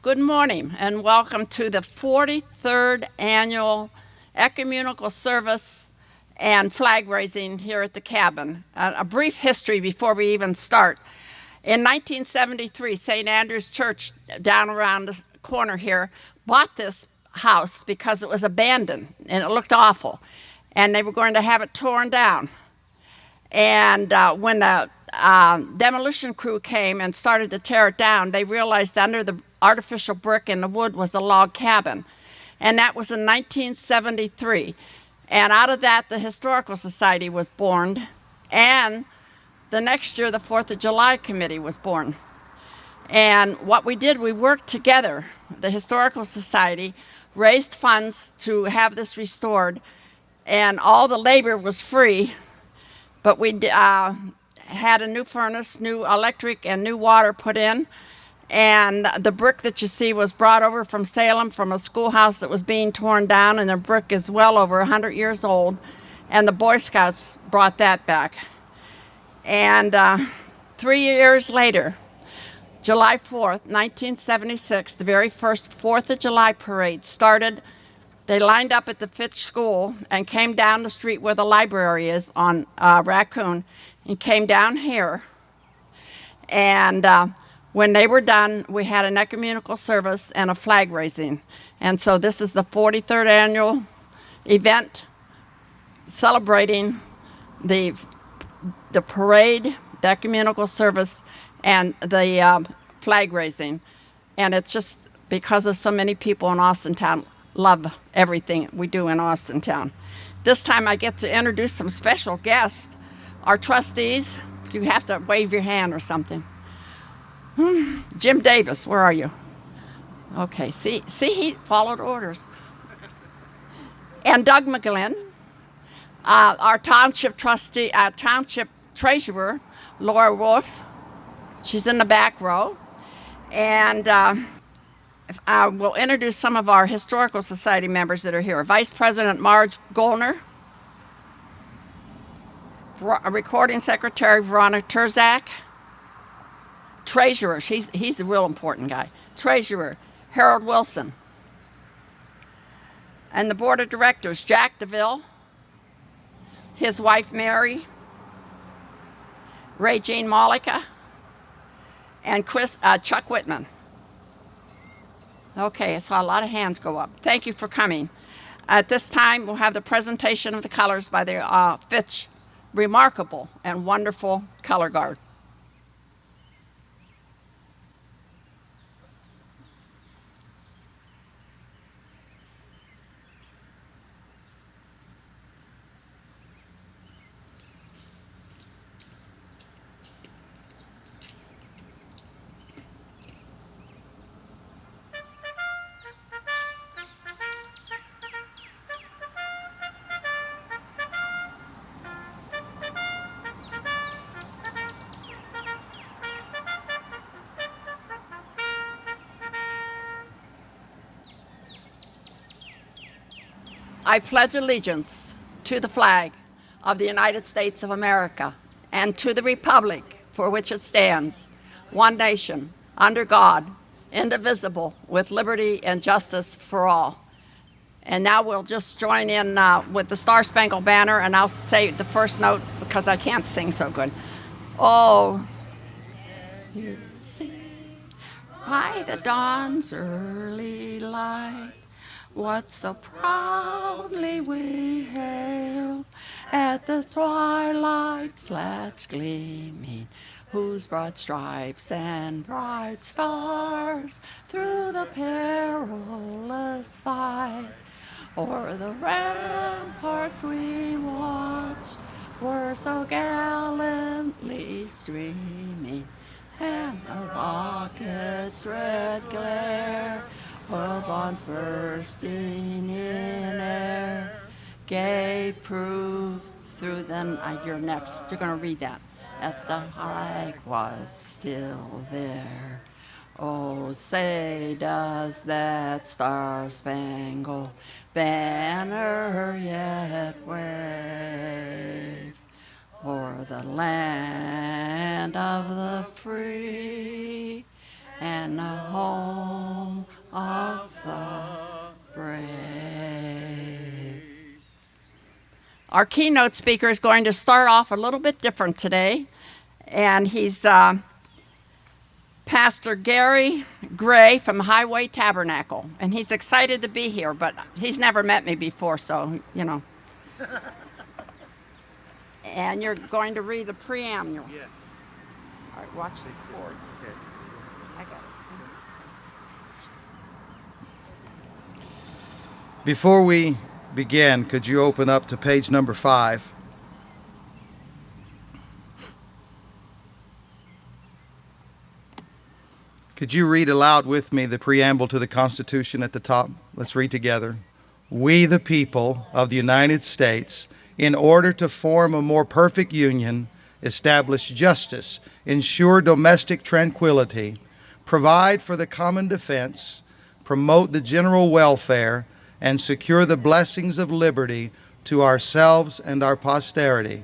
Good morning and welcome to the 43rd Annual Ecumenical Service and Flag Raising here at the cabin. A brief history before we even start. In 1973, St. Andrew's Church down around the corner here bought this house because it was abandoned and it looked awful. And they were going to have it torn down. And when the demolition crew came and started to tear it down, they realized under the artificial brick and the wood was a log cabin. And that was in 1973. And out of that, the Historical Society was born. And the next year, the 4th of July Committee was born. And what we did, we worked together. The Historical Society raised funds to have this restored. And all the labor was free. But we had a new furnace, new electric, and new water put in. And the brick that you see was brought over from Salem from a schoolhouse that was being torn down. And the brick is well over 100 years old. And the Boy Scouts brought that back. And 3 years later, July 4th, 1976, the very first 4th of July parade started. They lined up at the Fitch School and came down the street where the library is on Raccoon and came down here. And when they were done, we had an ecumenical service and a flag raising. And so this is the 43rd annual event celebrating the parade, the ecumenical service, and the flag raising. And it's just because of so many people in Austintown love everything we do in Austintown. This time I get to introduce some special guests. Our trustees, you have to wave your hand or something. Jim Davis, where are you? Okay, see, he followed orders. And Doug McGlynn, our township trustee, township treasurer, Laura Wolf. She's in the back row. And I will introduce some of our Historical Society members that are here. Vice President Marge Golner, Recording Secretary Veronica Terzak, Treasurer, he's a real important guy, Treasurer Harold Wilson, and the Board of Directors, Jack DeVille, his wife Mary, Ray Jean Malika, and Chuck Whitman. Okay, I saw a lot of hands go up. Thank you for coming. At this time, we'll have the presentation of the colors by the Fitch remarkable and wonderful color guard. I pledge allegiance to the flag of the United States of America and to the republic for which it stands, one nation, under God, indivisible, with liberty and justice for all. And now we'll just join in with the Star Spangled Banner, and I'll say the first note because I can't sing so good. Oh, you see by the dawn's early light, what so proudly we hailed at the twilight's slats gleaming, whose broad stripes and bright stars through the perilous fight o'er the ramparts we watched were so gallantly streaming, and the rocket's red glare, while bombs bursting in air, gave proof through them. You're next. You're going to read that. That the flag was still there. Oh, say does that star-spangled banner yet wave o'er the land of the free and the home of the brave. Our keynote speaker is going to start off a little bit different today, and he's Pastor Gary Gray from Highway Tabernacle, and he's excited to be here, but he's never met me before, so, you know. And you're going to read the preamble. Yes. All right, watch the cord. Okay. I got it. Before we begin, could you open up to page number 5? Could you read aloud with me the preamble to the Constitution at the top? Let's read together. We, the people of the United States, in order to form a more perfect union, establish justice, ensure domestic tranquility, provide for the common defense, promote the general welfare, and secure the blessings of liberty to ourselves and our posterity,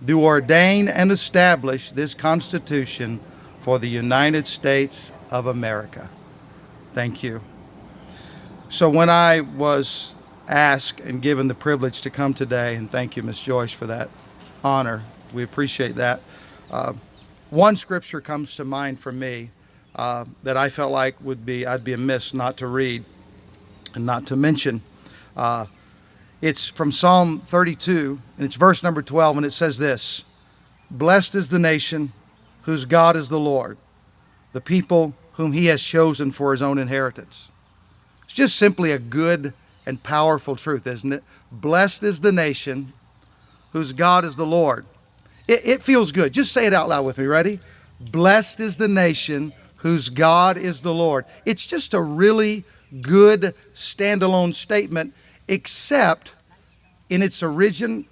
do ordain and establish this Constitution for the United States of America. Thank you. So when I was asked and given the privilege to come today, and thank you, Ms. Joyce, for that honor, we appreciate that. One scripture comes to mind for me that I felt like I'd be amiss not to read and not to mention. It's from Psalm 32, and it's verse number 12, and it says this: Blessed is the nation whose God is the Lord, the people whom he has chosen for his own inheritance. It's just simply a good and powerful truth, isn't it? Blessed is the nation whose God is the Lord. It feels good. Just say it out loud with me. Ready? Blessed is the nation whose God is the Lord. It's just a really good standalone statement, except in its origin,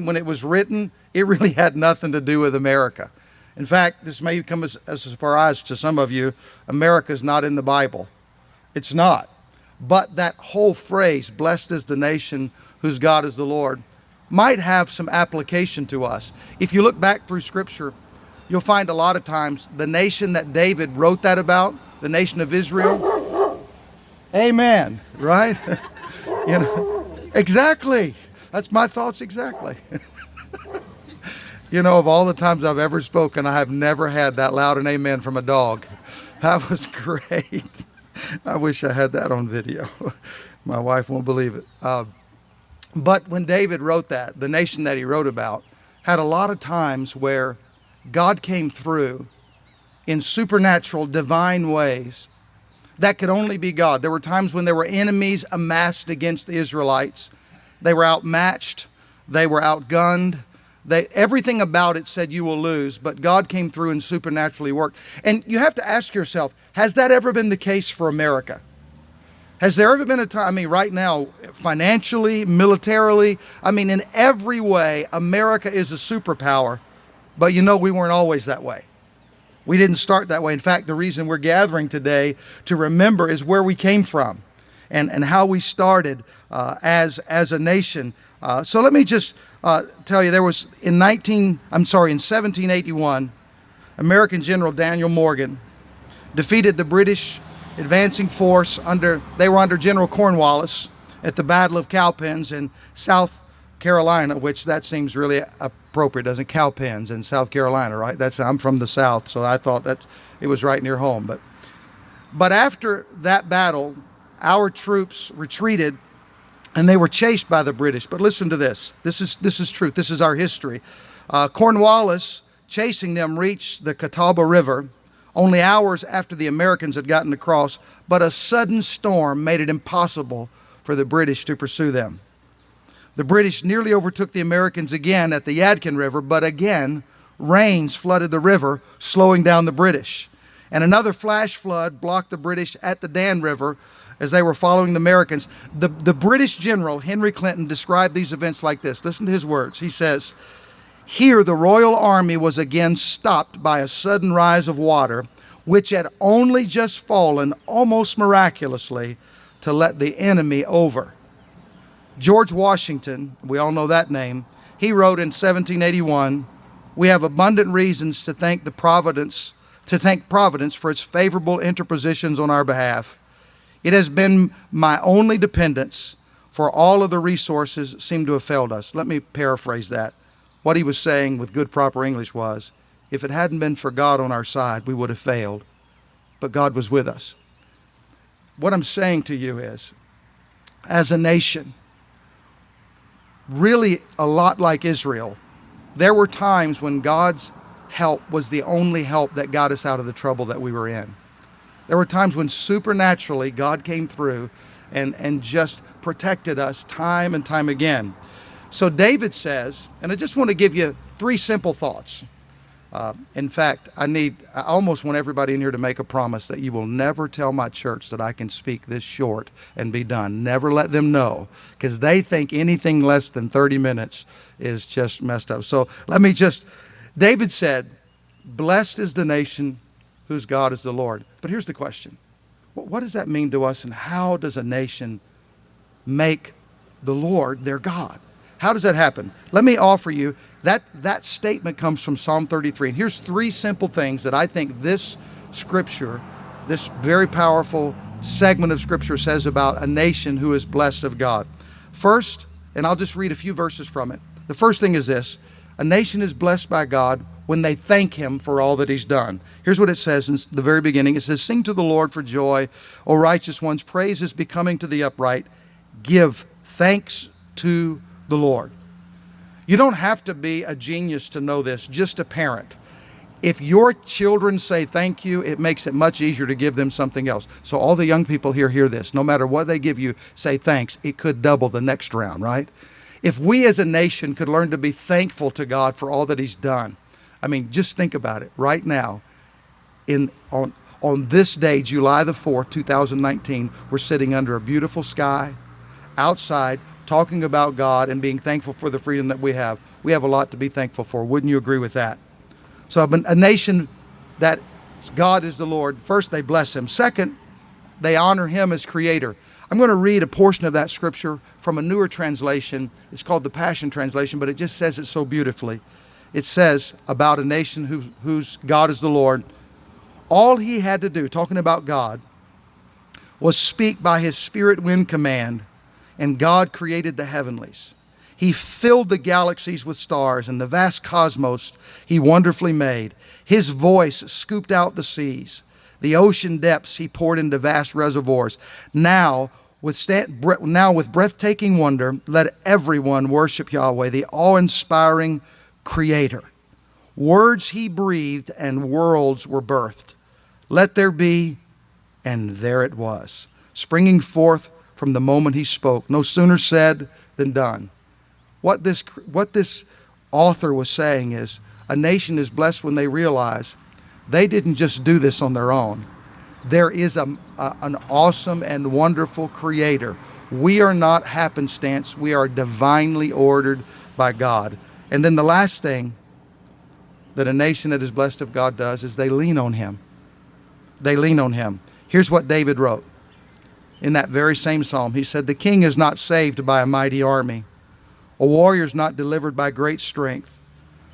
when it was written, it really had nothing to do with America. In fact, this may come as a surprise to some of you. America is not in the Bible. It's not. But that whole phrase, blessed is the nation whose God is the Lord, might have some application to us. If you look back through Scripture, you'll find a lot of times the nation that David wrote that about, the nation of Israel. Amen. Right? You know, exactly. That's my thoughts exactly. You know, of all the times I've ever spoken, I have never had that loud an amen from a dog. That was great. I wish I had that on video. My wife won't believe it. But when David wrote that, the nation that he wrote about had a lot of times where God came through in supernatural, divine ways that could only be God. There were times when there were enemies amassed against the Israelites. They were outmatched. They were outgunned. Everything about it said you will lose, but God came through and supernaturally worked. And you have to ask yourself, has that ever been the case for America? Has there ever been a time, right now, financially, militarily, in every way, America is a superpower, but we weren't always that way. We didn't start that way. In fact, the reason we're gathering today to remember is where we came from and how we started as a nation. So let me just tell you, there was in 1781, American General Daniel Morgan defeated the British advancing force under General Cornwallis at the Battle of Cowpens in South Carolina, which that seems really appropriate, doesn't it? Cowpens in South Carolina, right? I'm from the South, so I thought that it was right near home. But after that battle, our troops retreated and they were chased by the British. But listen to this. This is truth. This is our history. Cornwallis, chasing them, reached the Catawba River only hours after the Americans had gotten across, but a sudden storm made it impossible for the British to pursue them. The British nearly overtook the Americans again at the Yadkin River, but again, rains flooded the river, slowing down the British. And another flash flood blocked the British at the Dan River as they were following the Americans. The British general, Henry Clinton, described these events like this. Listen to his words. He says, "Here the Royal Army was again stopped by a sudden rise of water, which had only just fallen almost miraculously to let the enemy over." George Washington, we all know that name, he wrote in 1781, "We have abundant reasons to thank Providence for its favorable interpositions on our behalf. It has been my only dependence, for all of the resources seem to have failed us. Let me paraphrase that. What he was saying with good proper English was, if it hadn't been for God on our side, we would have failed. But God was with us. What I'm saying to you is, as a nation, really a lot like Israel, there were times when God's help was the only help that got us out of the trouble that we were in. There were times when supernaturally God came through and just protected us time and time again. So David says, and I just want to give you 3 simple thoughts. In fact, I almost want everybody in here to make a promise that you will never tell my church that I can speak this short and be done. Never let them know, because they think anything less than 30 minutes is just messed up. So David said, blessed is the nation whose God is the Lord. But here's the question. What does that mean to us, and how does a nation make the Lord their God? How does that happen? Let me offer you, that statement comes from Psalm 33. And here's 3 simple things that I think this scripture, this very powerful segment of scripture says about a nation who is blessed of God. First, and I'll just read a few verses from it. The first thing is this: a nation is blessed by God when they thank him for all that he's done. Here's what it says in the very beginning. It says, sing to the Lord for joy, O righteous ones. Praise is becoming to the upright. Give thanks to the Lord. You don't have to be a genius to know this, just a parent. If your children say thank you, it makes it much easier to give them something else. So all the young people here hear this. No matter what they give you, say thanks. It could double the next round, right? If we as a nation could learn to be thankful to God for all that he's done. I mean, just think about it. Right now, on this day, July the 4th, 2019, we're sitting under a beautiful sky, outside, talking about God and being thankful for the freedom that we have. We have a lot to be thankful for. Wouldn't you agree with that? So a nation that God is the Lord, first they bless him. Second, they honor him as creator. I'm going to read a portion of that scripture from a newer translation. It's called the Passion Translation, but it just says it so beautifully. It says about a nation whose God is the Lord, all he had to do, talking about God, was speak by his spirit wind command, and God created the heavenlies. He filled the galaxies with stars, and the vast cosmos he wonderfully made. His voice scooped out the seas. The ocean depths he poured into vast reservoirs. Now, with breathtaking wonder, let everyone worship Yahweh, the awe-inspiring creator. Words he breathed, and worlds were birthed. Let there be, and there it was, springing forth from the moment he spoke. No sooner said than done. What this author was saying is, a nation is blessed when they realize they didn't just do this on their own. There is an awesome and wonderful creator. We are not happenstance. We are divinely ordered by God. And then the last thing that a nation that is blessed of God does is they lean on him. They lean on him. Here's what David wrote in that very same psalm. He said, the king is not saved by a mighty army. A warrior is not delivered by great strength.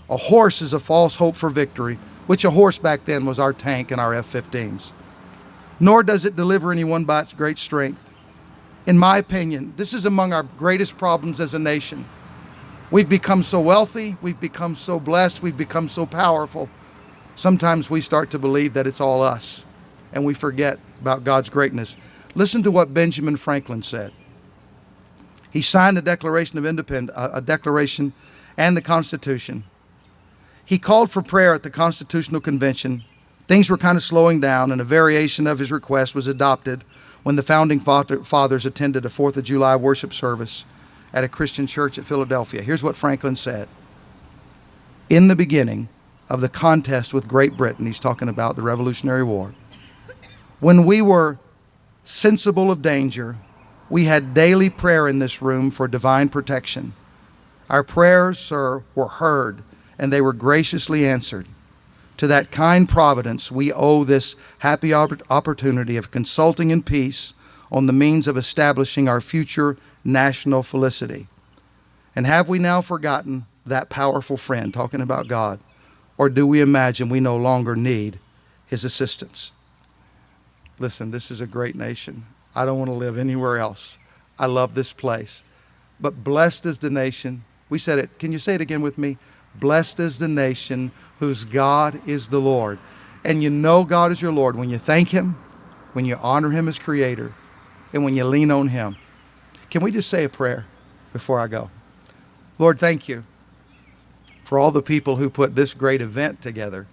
A horse is a false hope for victory, which a horse back then was our tank and our F-15s. Nor does it deliver anyone by its great strength. In my opinion, this is among our greatest problems as a nation. We've become so wealthy, we've become so blessed, we've become so powerful. Sometimes we start to believe that it's all us, and we forget about God's greatness. Listen to what Benjamin Franklin said. He signed the Declaration of Independence, a declaration, and the Constitution. He called for prayer at the Constitutional Convention. Things were kind of slowing down, and a variation of his request was adopted when the founding fathers attended a 4th of July worship service at a Christian church at Philadelphia. Here's what Franklin said. In the beginning of the contest with Great Britain, he's talking about the Revolutionary War, when we were sensible of danger, we had daily prayer in this room for divine protection. Our prayers, sir, were heard, and they were graciously answered. To that kind providence, we owe this happy opportunity of consulting in peace on the means of establishing our future national felicity. And have we now forgotten that powerful friend, talking about God, or do we imagine we no longer need his assistance? Listen, this is a great nation. I don't want to live anywhere else. I love this place. But blessed is the nation. We said it. Can you say it again with me? Blessed is the nation whose God is the Lord. And you know God is your Lord when you thank Him, when you honor Him as Creator, and when you lean on Him. Can we just say a prayer before I go? Lord, thank you for all the people who put this great event together.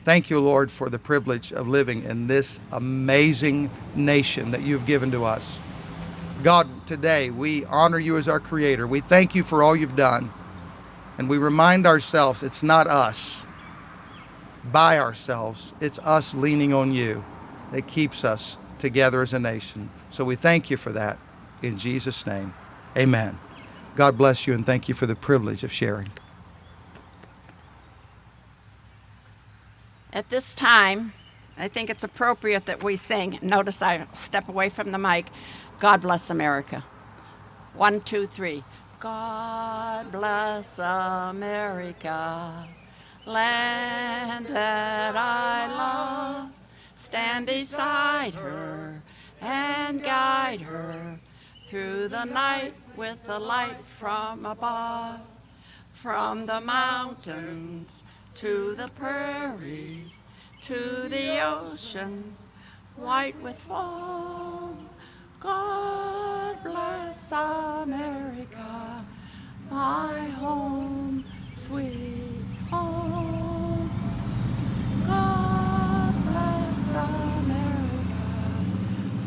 Thank you, Lord, for the privilege of living in this amazing nation that you've given to us. God, today we honor you as our Creator. We thank you for all you've done. And we remind ourselves it's not us by ourselves. It's us leaning on you that keeps us together as a nation. So we thank you for that. In Jesus' name, amen. God bless you and thank you for the privilege of sharing. At this time, I think it's appropriate that we sing. Notice I step away from the mic. God bless America. 1, 2, 3. God bless America, land that I love. Stand beside her and guide her through the night with the light from above. From the mountains to the prairies, to the ocean, white with foam. God bless America, my home, sweet home. God bless America,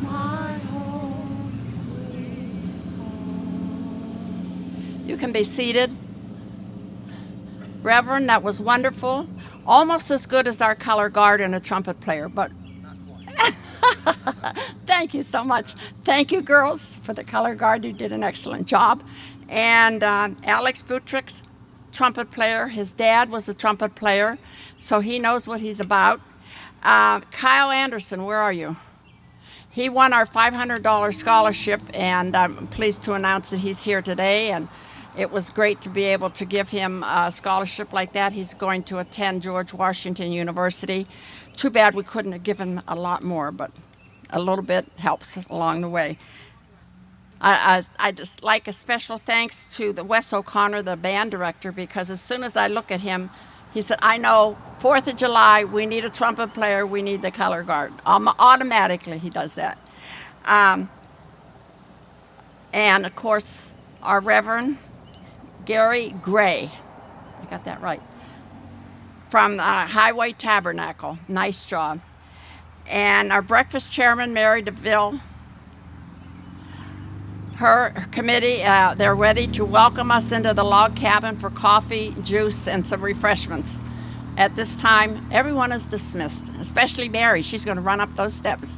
my home, sweet home. You can be seated. Reverend, that was wonderful. Almost as good as our color guard and a trumpet player, but thank you so much. Thank you, girls, for the color guard. You did an excellent job. And Alex Butrix, trumpet player. His dad was a trumpet player, so he knows what he's about. Kyle Anderson, where are you? He won our $500 scholarship, and I'm pleased to announce that he's here today. And it was great to be able to give him a scholarship like that. He's going to attend George Washington University. Too bad we couldn't have given him a lot more, but a little bit helps along the way. I just like a special thanks to the Wes O'Connor, the band director, because as soon as I look at him, he said, I know, 4th of July, we need a trumpet player, we need the color guard. Automatically, he does that. And, of course, our Reverend Gary Gray, I got that right, from Highway Tabernacle. Nice job. And our breakfast chairman, Mary DeVille, her committee, they're ready to welcome us into the log cabin for coffee, juice, and some refreshments. At this time, everyone is dismissed, especially Mary. She's going to run up those steps.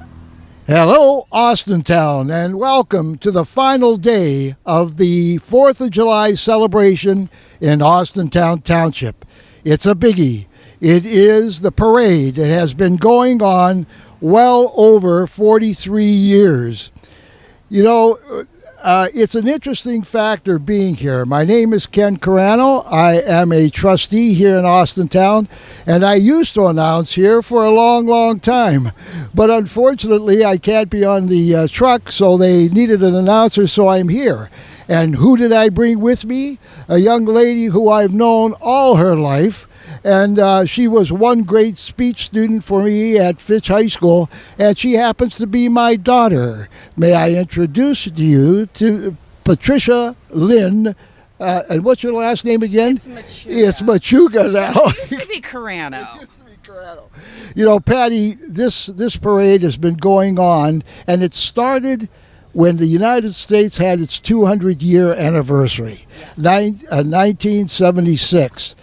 Hello, Austintown, and welcome to the final day of the 4th of July celebration in Austintown Township. It's a biggie. It is the parade that has been going on well over 43 years. You know, it's an interesting factor being here. My name is Ken Carano. I am a trustee here in Austintown, and I used to announce here for a long, long time. But unfortunately, I can't be on the truck, so they needed an announcer, so I'm here. And who did I bring with me? A young lady who I've known all her life. And she was one great speech student for me at Fitch High School, and she happens to be my daughter. May I introduce to you to Patricia Lynn, and what's your last name again? It's Machuga. It's Machuga now. It used to be Carano. You know, Patty, this parade has been going on, and it started when the United States had its 200-year anniversary, 1976.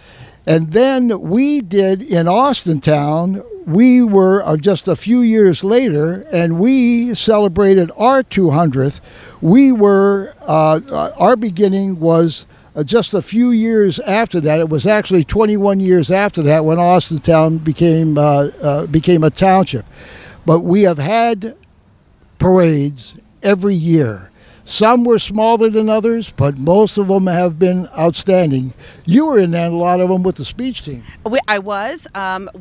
And then we did in Austintown, we were just a few years later, and we celebrated our 200th. We were, our beginning was just a few years after that. It was actually 21 years after that when Austintown became a township. But we have had parades every year Some were smaller than others, but most of them have been outstanding. You were in a lot of them with the speech team. I was.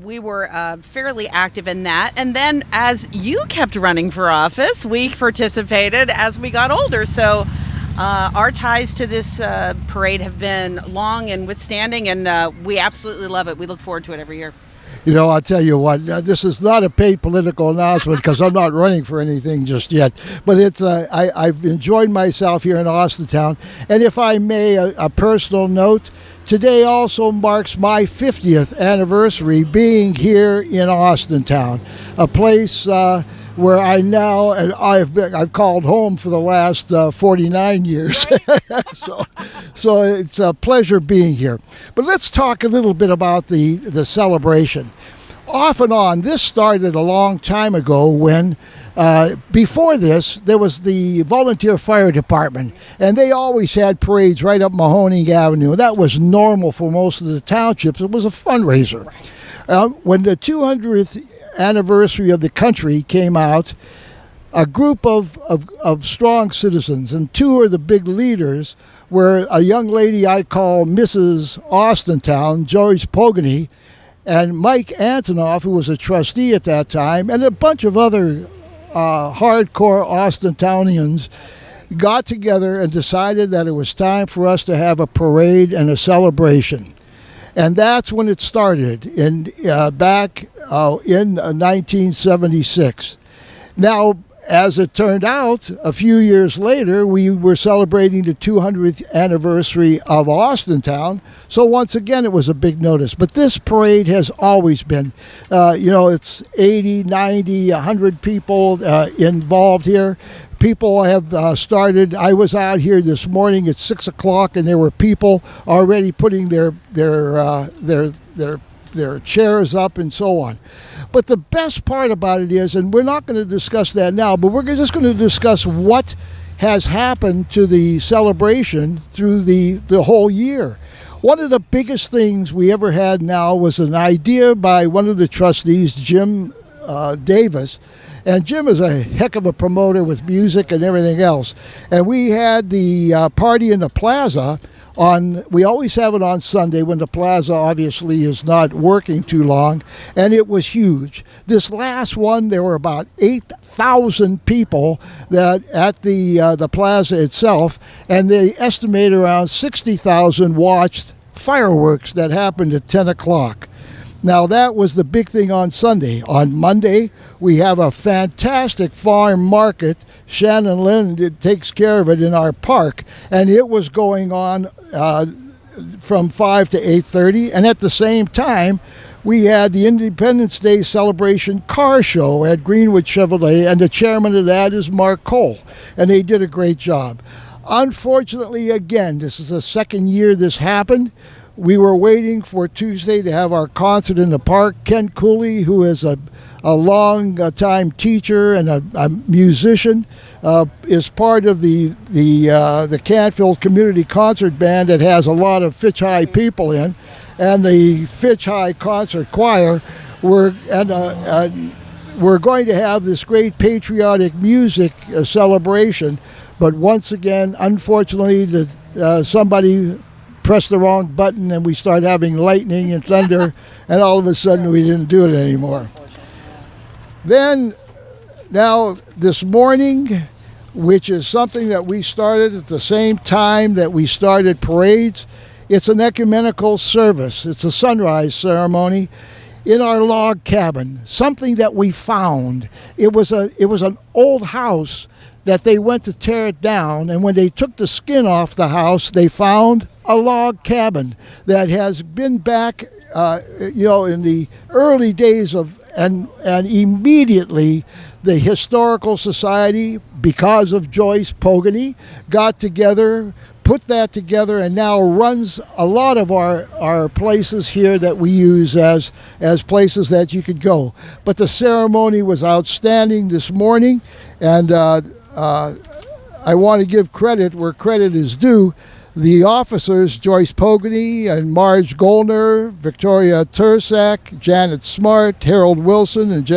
We were fairly active in that. And then as you kept running for office, we participated as we got older. So our ties to this parade have been long and withstanding, and we absolutely love it. We look forward to it every year. You know, I'll tell you what, this is not a paid political announcement because I'm not running for anything just yet. But it's I've enjoyed myself here in Austintown. And if I may, a personal note, today also marks my 50th anniversary being here in Austintown, a place where I now, and I've called home for the last 49 years. So it's a pleasure being here. But let's talk a little bit about the celebration. Off and on, this started a long time ago when, before this, there was the volunteer fire department, and they always had parades right up Mahoning Avenue. That was normal for most of the townships. It was a fundraiser. When the 200th anniversary of the country came out, a group of strong citizens, and two of the big leaders were a young lady I call Mrs. Austintown, Joyce Pogany, and Mike Antonoff, who was a trustee at that time, and a bunch of other hardcore Austintownians got together and decided that it was time for us to have a parade and a celebration. And that's when it started, back in 1976. Now, as it turned out, a few years later, we were celebrating the 200th anniversary of Austintown. So once again, it was a big notice. But this parade has always been, it's 80, 90, 100 people involved here. People have started. I was out here this morning at 6 o'clock, and there were people already putting their chairs up and so on. But the best part about it is, and we're not going to discuss that now, but we're just going to discuss what has happened to the celebration through the whole year. One of the biggest things we ever had now was an idea by one of the trustees, Jim Davis. And Jim is a heck of a promoter with music and everything else. And we had the party in the plaza we always have it on Sunday when the plaza obviously is not working too long, and it was huge. This last one, there were about 8,000 people that at the plaza itself, and they estimate around 60,000 watched fireworks that happened at 10 o'clock. Now, that was the big thing on Sunday. On Monday, we have a fantastic farm market. Shannon Lynn takes care of it in our park, and it was going on from 5 to 8:30. And at the same time, we had the Independence Day celebration car show at Greenwood Chevrolet, and the chairman of that is Mark Cole, and they did a great job. Unfortunately, again, this is the second year this happened. We were waiting for Tuesday to have our concert in the park. Ken Cooley, who is a long-time teacher and a musician, is part of the Canfield Community Concert Band that has a lot of Fitch High people in, and the Fitch High Concert Choir. We're going to have this great patriotic music celebration, but once again, unfortunately, somebody press the wrong button and we start having lightning and thunder, and all of a sudden we didn't do it anymore. Then, now this morning, which is something that we started at the same time that we started parades, it's an ecumenical service. It's a sunrise ceremony in our log cabin, something that we found. It was an old house that they went to tear it down, and when they took the skin off the house, they found a log cabin that has been back, in the early days of, and immediately the Historical Society, because of Joyce Pogany, got together, put that together, and now runs a lot of our places here that we use as places that you could go. But the ceremony was outstanding this morning, and I want to give credit where credit is due. The officers, Joyce Pogany and Marge Goldner, Victoria Tursak, Janet Smart, Harold Wilson, and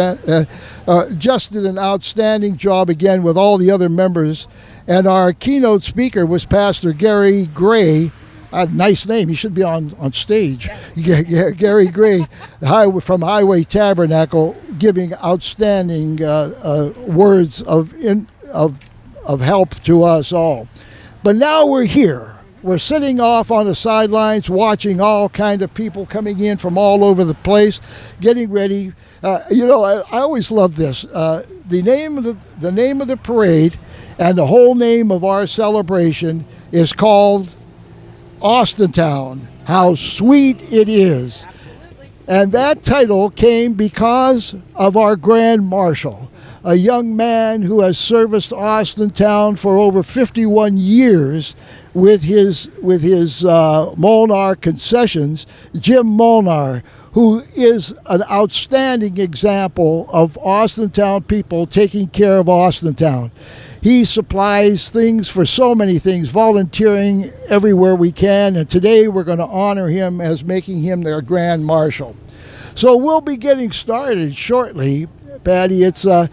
just did an outstanding job again with all the other members. And our keynote speaker was Pastor Gary Gray. Nice name. He should be on stage. Gary Gray from Highway Tabernacle, giving outstanding words of help to us all. But now we're here. We're sitting off on the sidelines, watching all kind of people coming in from all over the place, getting ready. I always love this. The name of the parade and the whole name of our celebration is called Austintown. How sweet it is. And that title came because of our Grand Marshal, a young man who has serviced Austintown for over 51 years with his Molnar Concessions, Jim Molnar, who is an outstanding example of Austintown people taking care of Austintown. He supplies things for so many things, volunteering everywhere we can, and today we're going to honor him as making him their Grand Marshal. So we'll be getting started shortly. Patty, it's a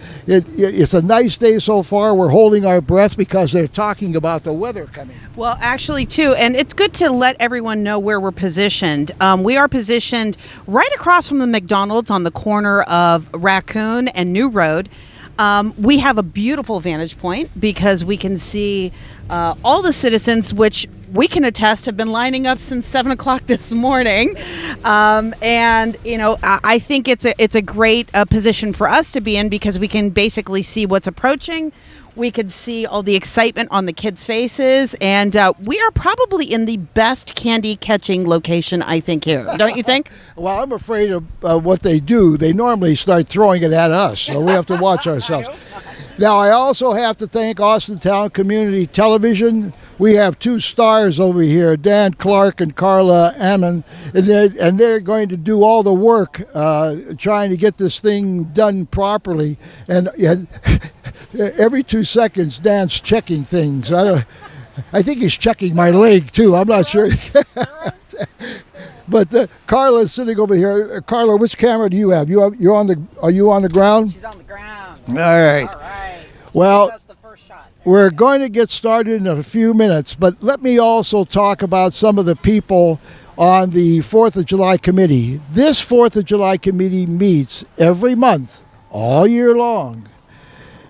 nice day so far. We're holding our breath because they're talking about the weather coming. Well, actually, too, and it's good to let everyone know where we're positioned. We are positioned right across from the McDonald's on the corner of Raccoon and New Road. We have a beautiful vantage point because we can see all the citizens, which we can attest have been lining up since 7 o'clock this morning. And, I think it's a great position for us to be in because we can basically see what's approaching. We could see all the excitement on the kids' faces. And we are probably in the best candy catching location, I think, here. Don't you think? Well, I'm afraid of what they do. They normally start throwing it at us, so we have to watch ourselves. Now, I also have to thank Austintown Community Television. We have two stars over here, Dan Clark and Carla Ammon, and they're going to do all the work trying to get this thing done properly. And every 2 seconds, Dan's checking things. I think he's checking my leg, too. I'm not sure. But Carla's sitting over here. Carla, which camera do you have? Are you on the ground? She's on the ground. All right. Well, that's the first shot. We're going to get started in a few minutes, but let me also talk about some of the people on the 4th of July committee. This 4th of July committee meets every month, all year long.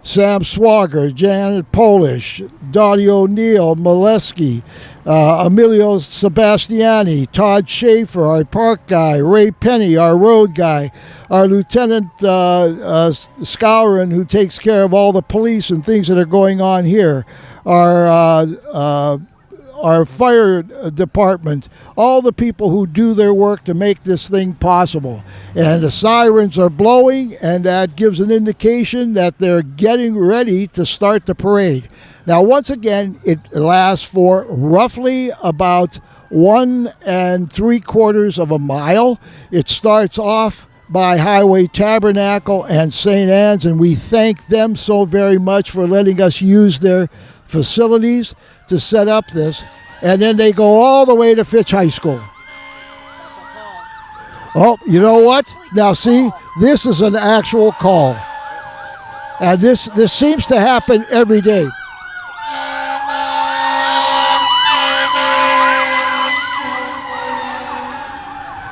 Sam Swager, Janet Polish, Dottie O'Neill, Molesky, Emilio Sebastiani, Todd Schaefer, our park guy, Ray Penny, our road guy, our Lieutenant Scourin, who takes care of all the police and things that are going on here, our fire department, all the people who do their work to make this thing possible. And the sirens are blowing, and that gives an indication that they're getting ready to start the parade. Now, once again, it lasts for roughly about 1 3/4 of a mile. It starts off by Highway Tabernacle and St. Anne's, and we thank them so very much for letting us use their facilities to set up this. And then they go all the way to Fitch High School. Oh, you know what? Now see, this is an actual call. And this seems to happen every day.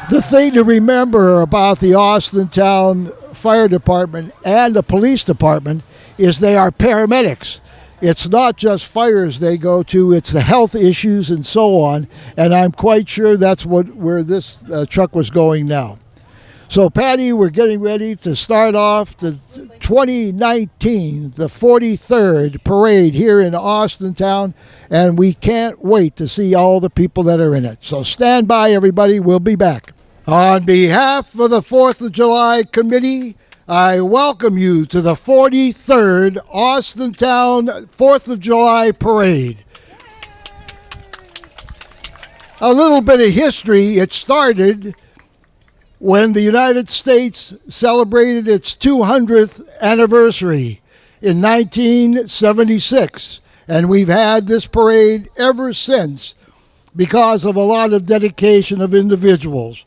The thing to remember about the Austintown Fire Department and the Police Department is they are paramedics. It's not just fires they go to, it's the health issues and so on, and I'm quite sure that's where this truck was going now. So, Patty, we're getting ready to start off the 2019, the 43rd parade here in Austintown, and we can't wait to see all the people that are in it. So stand by, everybody. We'll be back. On behalf of the 4th of July Committee, I welcome you to the 43rd Austintown 4th of July Parade. A little bit of history. It started when the United States celebrated its 200th anniversary in 1976. And we've had this parade ever since because of a lot of dedication of individuals.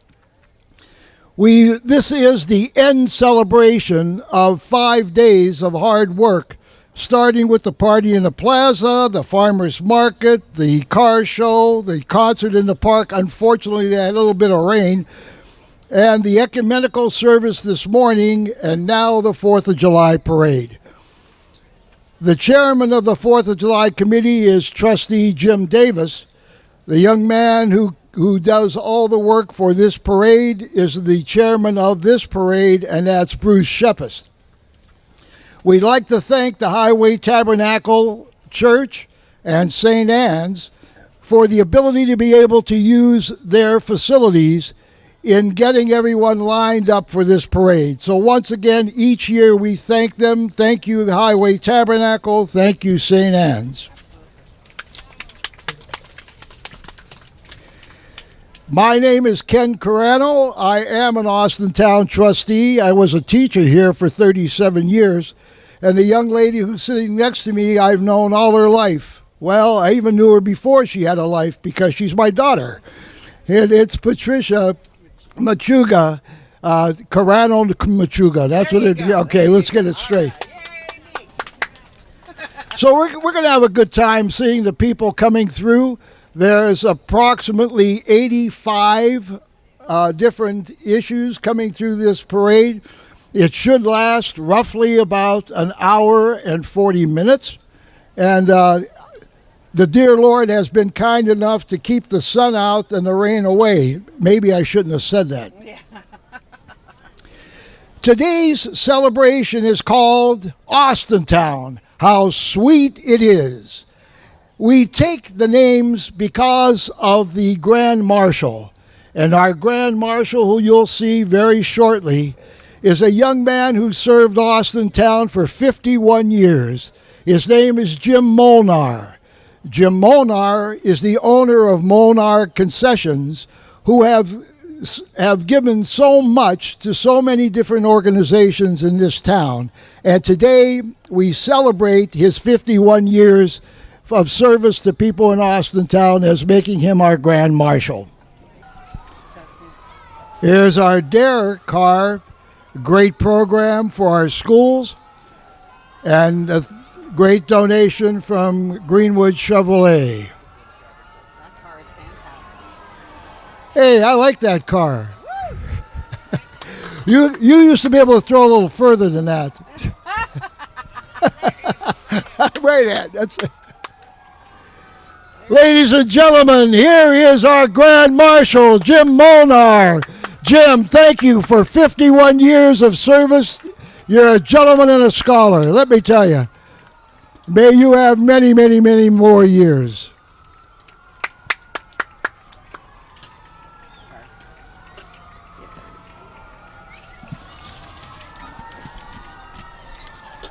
This is the end celebration of 5 days of hard work starting with the party in the plaza, the farmers market, the car show, the concert in the park. Unfortunately, they had a little bit of rain. And the ecumenical service this morning, and now the 4th of July parade. The chairman of the 4th of July committee is Trustee Jim Davis. The young man who does all the work for this parade is the chairman of this parade, and that's Bruce Shepis. We'd like to thank the Highway Tabernacle Church and St. Anne's for the ability to be able to use their facilities in getting everyone lined up for this parade. So once again, each year we thank them. Thank you, Highway Tabernacle. Thank you, St. Anne's. My name is Ken Carano. I am an Austintown trustee. I was a teacher here for 37 years. And the young lady who's sitting next to me, I've known all her life. Well, I even knew her before she had a life because she's my daughter. And it's Patricia Machuga, Carano Machuga. That's what it is. Okay, let's get it straight. So we're going to have a good time seeing the people coming through. There's approximately 85 different issues coming through this parade. It should last roughly about an hour and 40 minutes. And the dear Lord has been kind enough to keep the sun out and the rain away. Maybe I shouldn't have said that. Yeah. Today's celebration is called Austintown. How sweet it is. We take the names because of the Grand Marshal. And our Grand Marshal, who you'll see very shortly, is a young man who served Austintown for 51 years. His name is Jim Molnar. Jim Molnar is the owner of Molnar Concessions, who have given so much to so many different organizations in this town. And today we celebrate his 51 years of service to people in Austintown as making him our Grand Marshal. Here's our DARE car. Great program for our schools, and a great donation from Greenwood Chevrolet. That car is fantastic. Hey, I like that car. You used to be able to throw a little further than that. Right at that's it. Ladies and gentlemen, here is our Grand Marshal, Jim Molnar. Jim, thank you for 51 years of service. You're a gentleman and a scholar, let me tell you. May you have many, many, many more years.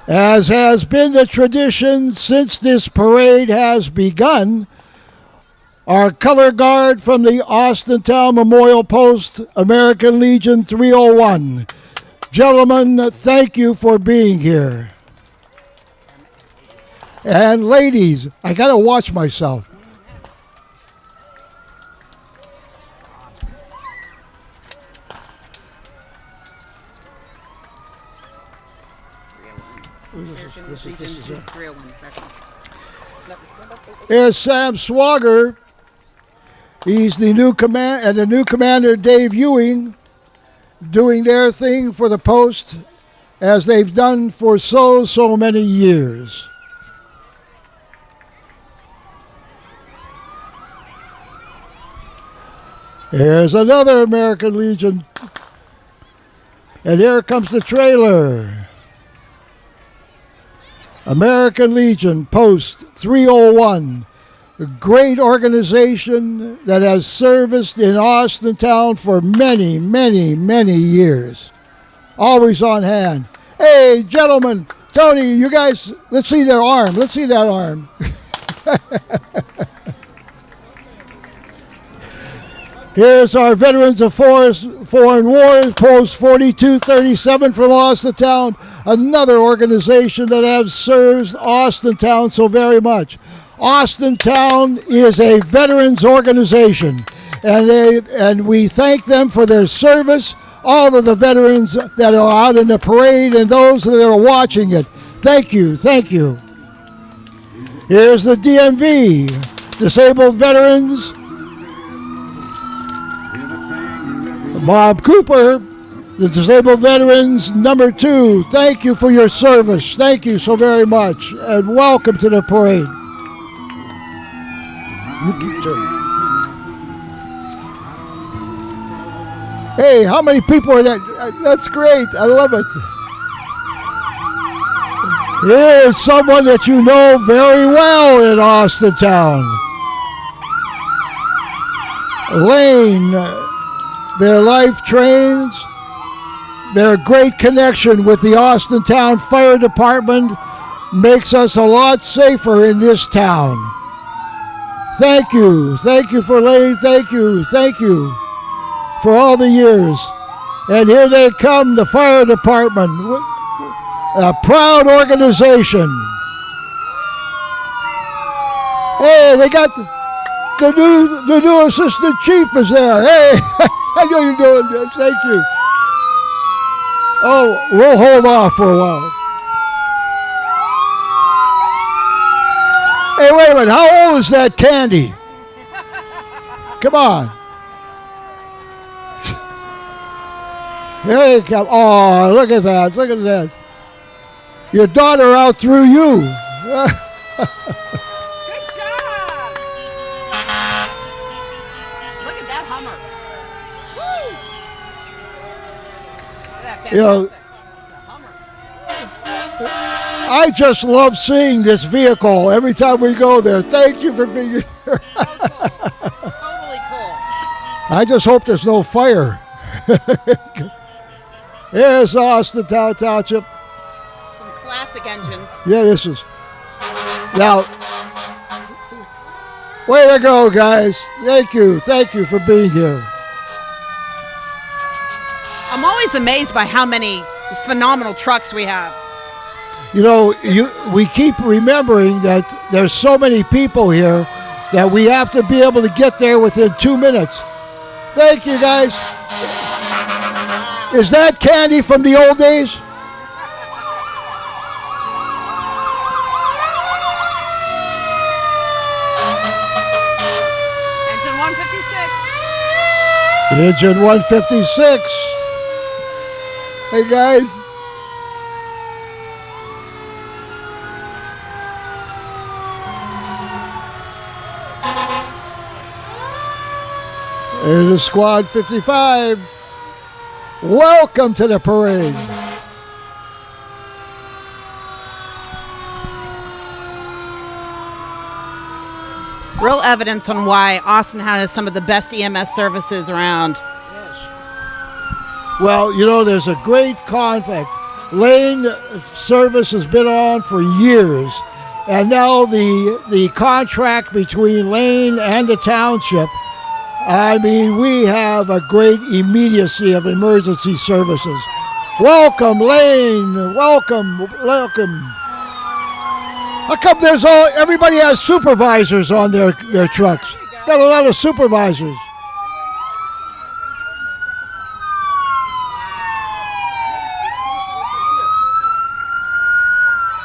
As has been the tradition since this parade has begun, our color guard from the Austintown Memorial Post, American Legion 301. Gentlemen, thank you for being here. And ladies, I got to watch myself. This is it. Here's Sam Swagger. He's the new commander, Dave Ewing, doing their thing for the post as they've done for so many years. Here's another American Legion. And here comes the trailer. American Legion Post 301. A great organization that has serviced in Austintown for many, many, many years. Always on hand. Hey, gentlemen, Tony, you guys, let's see their arm. Let's see that arm. Here's our Veterans of Foreign Wars, Post 4237 from Austintown, another organization that has served Austintown so very much. Austintown is a veterans organization, and we thank them for their service. All of the veterans that are out in the parade and those that are watching it, Thank you, thank you. Here's the DMV, Disabled Veterans. Bob Cooper, the Disabled Veterans number 2. Thank you for your service. Thank you so very much, and welcome to the parade. Hey, how many people are that? That's great. I love it. Here's someone that you know very well in Austintown. Lane, their life trains, their great connection with the Austintown Fire Department makes us a lot safer in this town. Thank you. Thank you for Lane. Thank you. Thank you for all the years. And here they come, the Fire Department. A proud organization. Hey, they got the new assistant chief is there. Hey, I know you're doing this. Thank you. Oh, we'll hold off for a while. Hey, wait a minute. How old is that candy? Come on. Here you come. Oh, look at that. Look at that. Your daughter outthrew you. Good job. Look at that Hummer. Woo. Look at that You know, fantastic. It's a Hummer. I just love seeing this vehicle every time we go there. Thank you for being here. So cool. Totally cool. I just hope there's no fire. Here's Austintown Township. Some classic engines. Yeah, this is. Now, way to go, guys. Thank you. Thank you for being here. I'm always amazed by how many phenomenal trucks we have. You know, we keep remembering that there's so many people here that we have to be able to get there within 2 minutes. Thank you, guys. Is that candy from the old days? Engine 156. Engine 156. Hey, guys. It is Squad 55. Welcome to the parade. Real evidence on why Austin has some of the best EMS services around. Well, you know, there's a great conflict. Lane service has been on for years, and now the contract between Lane and the township, I mean, we have a great immediacy of emergency services. Welcome, Lane. Welcome, welcome. How come everybody has supervisors on their trucks? Got a lot of supervisors.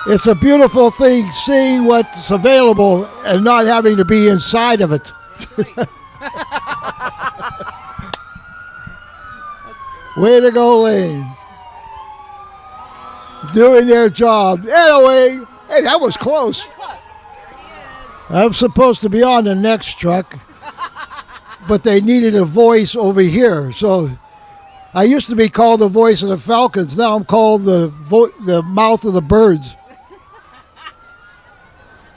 It's a beautiful thing seeing what's available and not having to be inside of it. Way to go, Lanes. Doing their job. Anyway, hey, that was close. I'm supposed to be on the next truck, but they needed a voice over here. So I used to be called the voice of the Falcons. Now I'm called the mouth of the birds.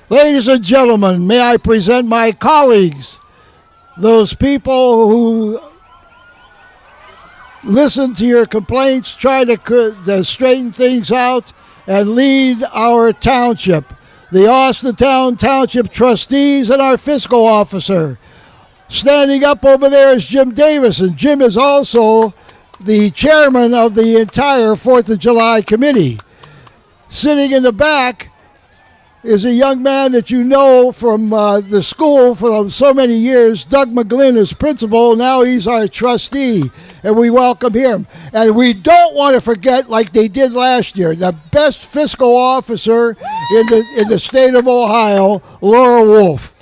Ladies and gentlemen, may I present my colleagues, those people who listen to your complaints, try to straighten things out, and lead our township. The Austintown Township trustees and our fiscal officer. Standing up over there is Jim Davis, and Jim is also the chairman of the entire 4th of July committee. Sitting in the back is a young man that you know from the school for so many years. Doug McGlynn is principal. Now he's our trustee, and we welcome him. And we don't want to forget, like they did last year, the best fiscal officer in the state of Ohio, Laura Wolf.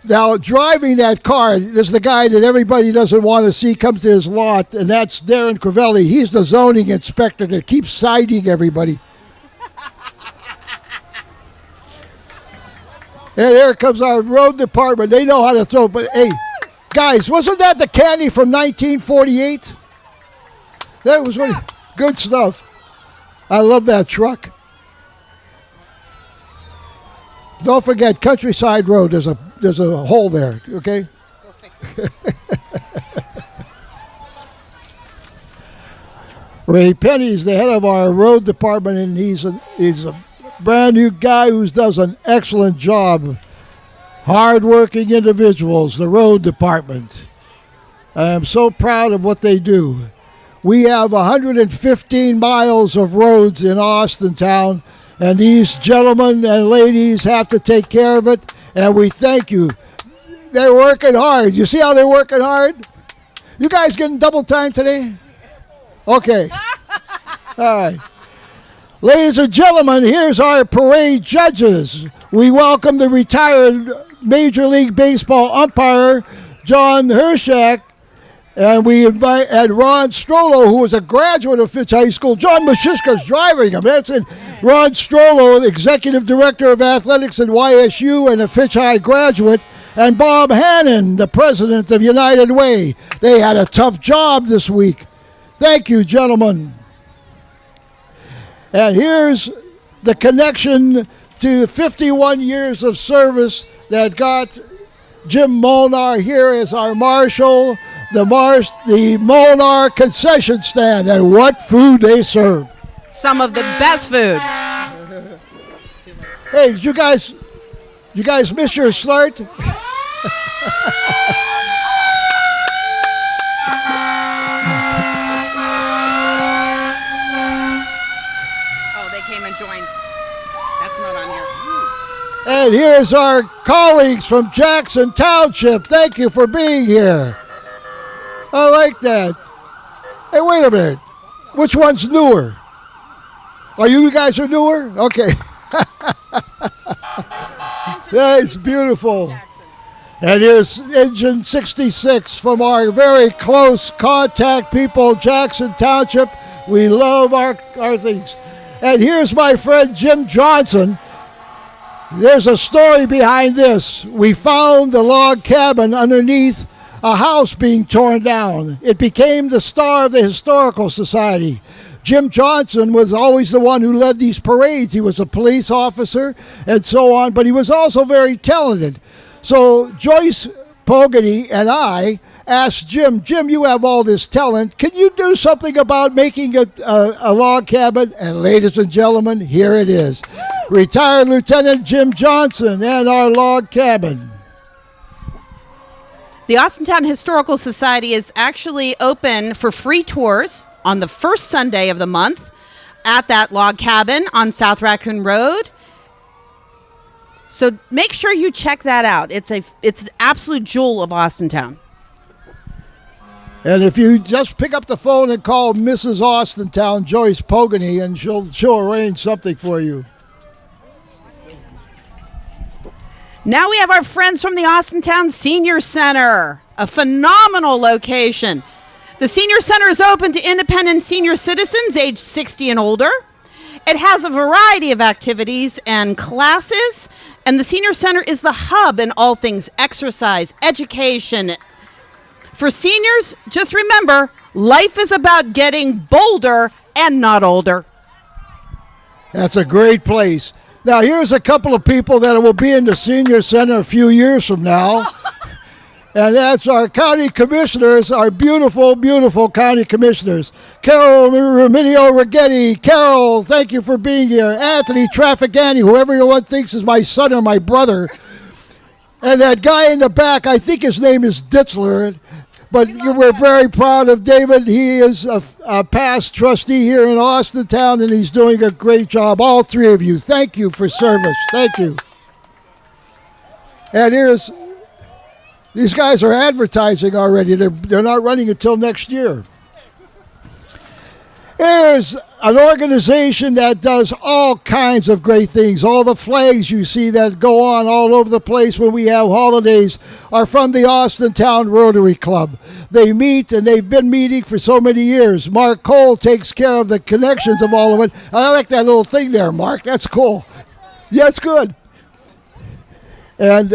Now, driving that car, there's the guy that everybody doesn't want to see come to his lot, and that's Darren Crivelli. He's the zoning inspector that keeps citing everybody. And here comes our road department. They know how to throw. But, hey, guys, wasn't that the candy from 1948? That was really good stuff. I love that truck. Don't forget, Countryside Road, there's a hole there, okay? Go fix it. Ray Penny's the head of our road department, and he's a brand new guy who does an excellent job. Hard-working individuals, the road department. I am so proud of what they do. We have 115 miles of roads in Austintown, and these gentlemen and ladies have to take care of it, and we thank you. They're working hard. You see how they're working hard? You guys getting double time today? Okay. All right. Ladies and gentlemen, here's our parade judges. We welcome the retired Major League Baseball umpire, John Hershak, and we invite Ron Strollo, who was a graduate of Fitch High School. John Mashiska's driving him. That's it. Ron Strollo, Executive Director of Athletics at YSU and a Fitch High graduate, and Bob Hannon, the President of United Way. They had a tough job this week. Thank you, gentlemen. And here's the connection to the 51 years of service that got Jim Molnar here as our marshal, the Molnar concession stand, and what food they serve. Some of the best food. Hey, did you guys miss your slurt? Came and joined. That's not on here. And here's our colleagues from Jackson Township. Thank you for being here. I like that. Hey, wait a minute. Which one's newer? Oh, you guys are newer? Okay. That's beautiful. And here's Engine 66 from our very close contact people, Jackson Township. We love our things. And here's my friend Jim Johnson. There's a story behind this. We found the log cabin underneath a house being torn down. It became the star of the Historical Society. Jim Johnson was always the one who led these parades. He was a police officer and so on, but he was also very talented. So Joyce Pogany and I asked Jim, you have all this talent. Can you do something about making a log cabin? And ladies and gentlemen, here it is. Retired Lieutenant Jim Johnson and our log cabin. The Austintown Historical Society is actually open for free tours on the first Sunday of the month at that log cabin on South Raccoon Road. So make sure you check that out. It's an absolute jewel of Austintown. And if you just pick up the phone and call Mrs. Austintown, Joyce Pogany, and she'll arrange something for you. Now we have our friends from the Austintown Senior Center, a phenomenal location. The Senior Center is open to independent senior citizens aged 60 and older. It has a variety of activities and classes, and the Senior Center is the hub in all things exercise, education. For seniors, just remember, life is about getting bolder and not older. That's a great place. Now, here's a couple of people that will be in the Senior Center a few years from now. And that's our county commissioners, our beautiful, beautiful county commissioners. Carol Remigio Righetti. Carol, thank you for being here. Anthony Trafficani, who everyone thinks is my son or my brother. And that guy in the back, I think his name is Ditzler. But we're very proud of David. He is a past trustee here in Austintown, and he's doing a great job. All three of you, thank you for service. Thank you. And these guys are advertising already. They're not running until next year. Here's an organization that does all kinds of great things. All the flags you see that go on all over the place when we have holidays are from the Austintown Rotary Club. They meet, and they've been meeting for so many years. Mark Cole takes care of the connections of all of it. I like that little thing there, Mark. That's cool. Yeah, it's good. And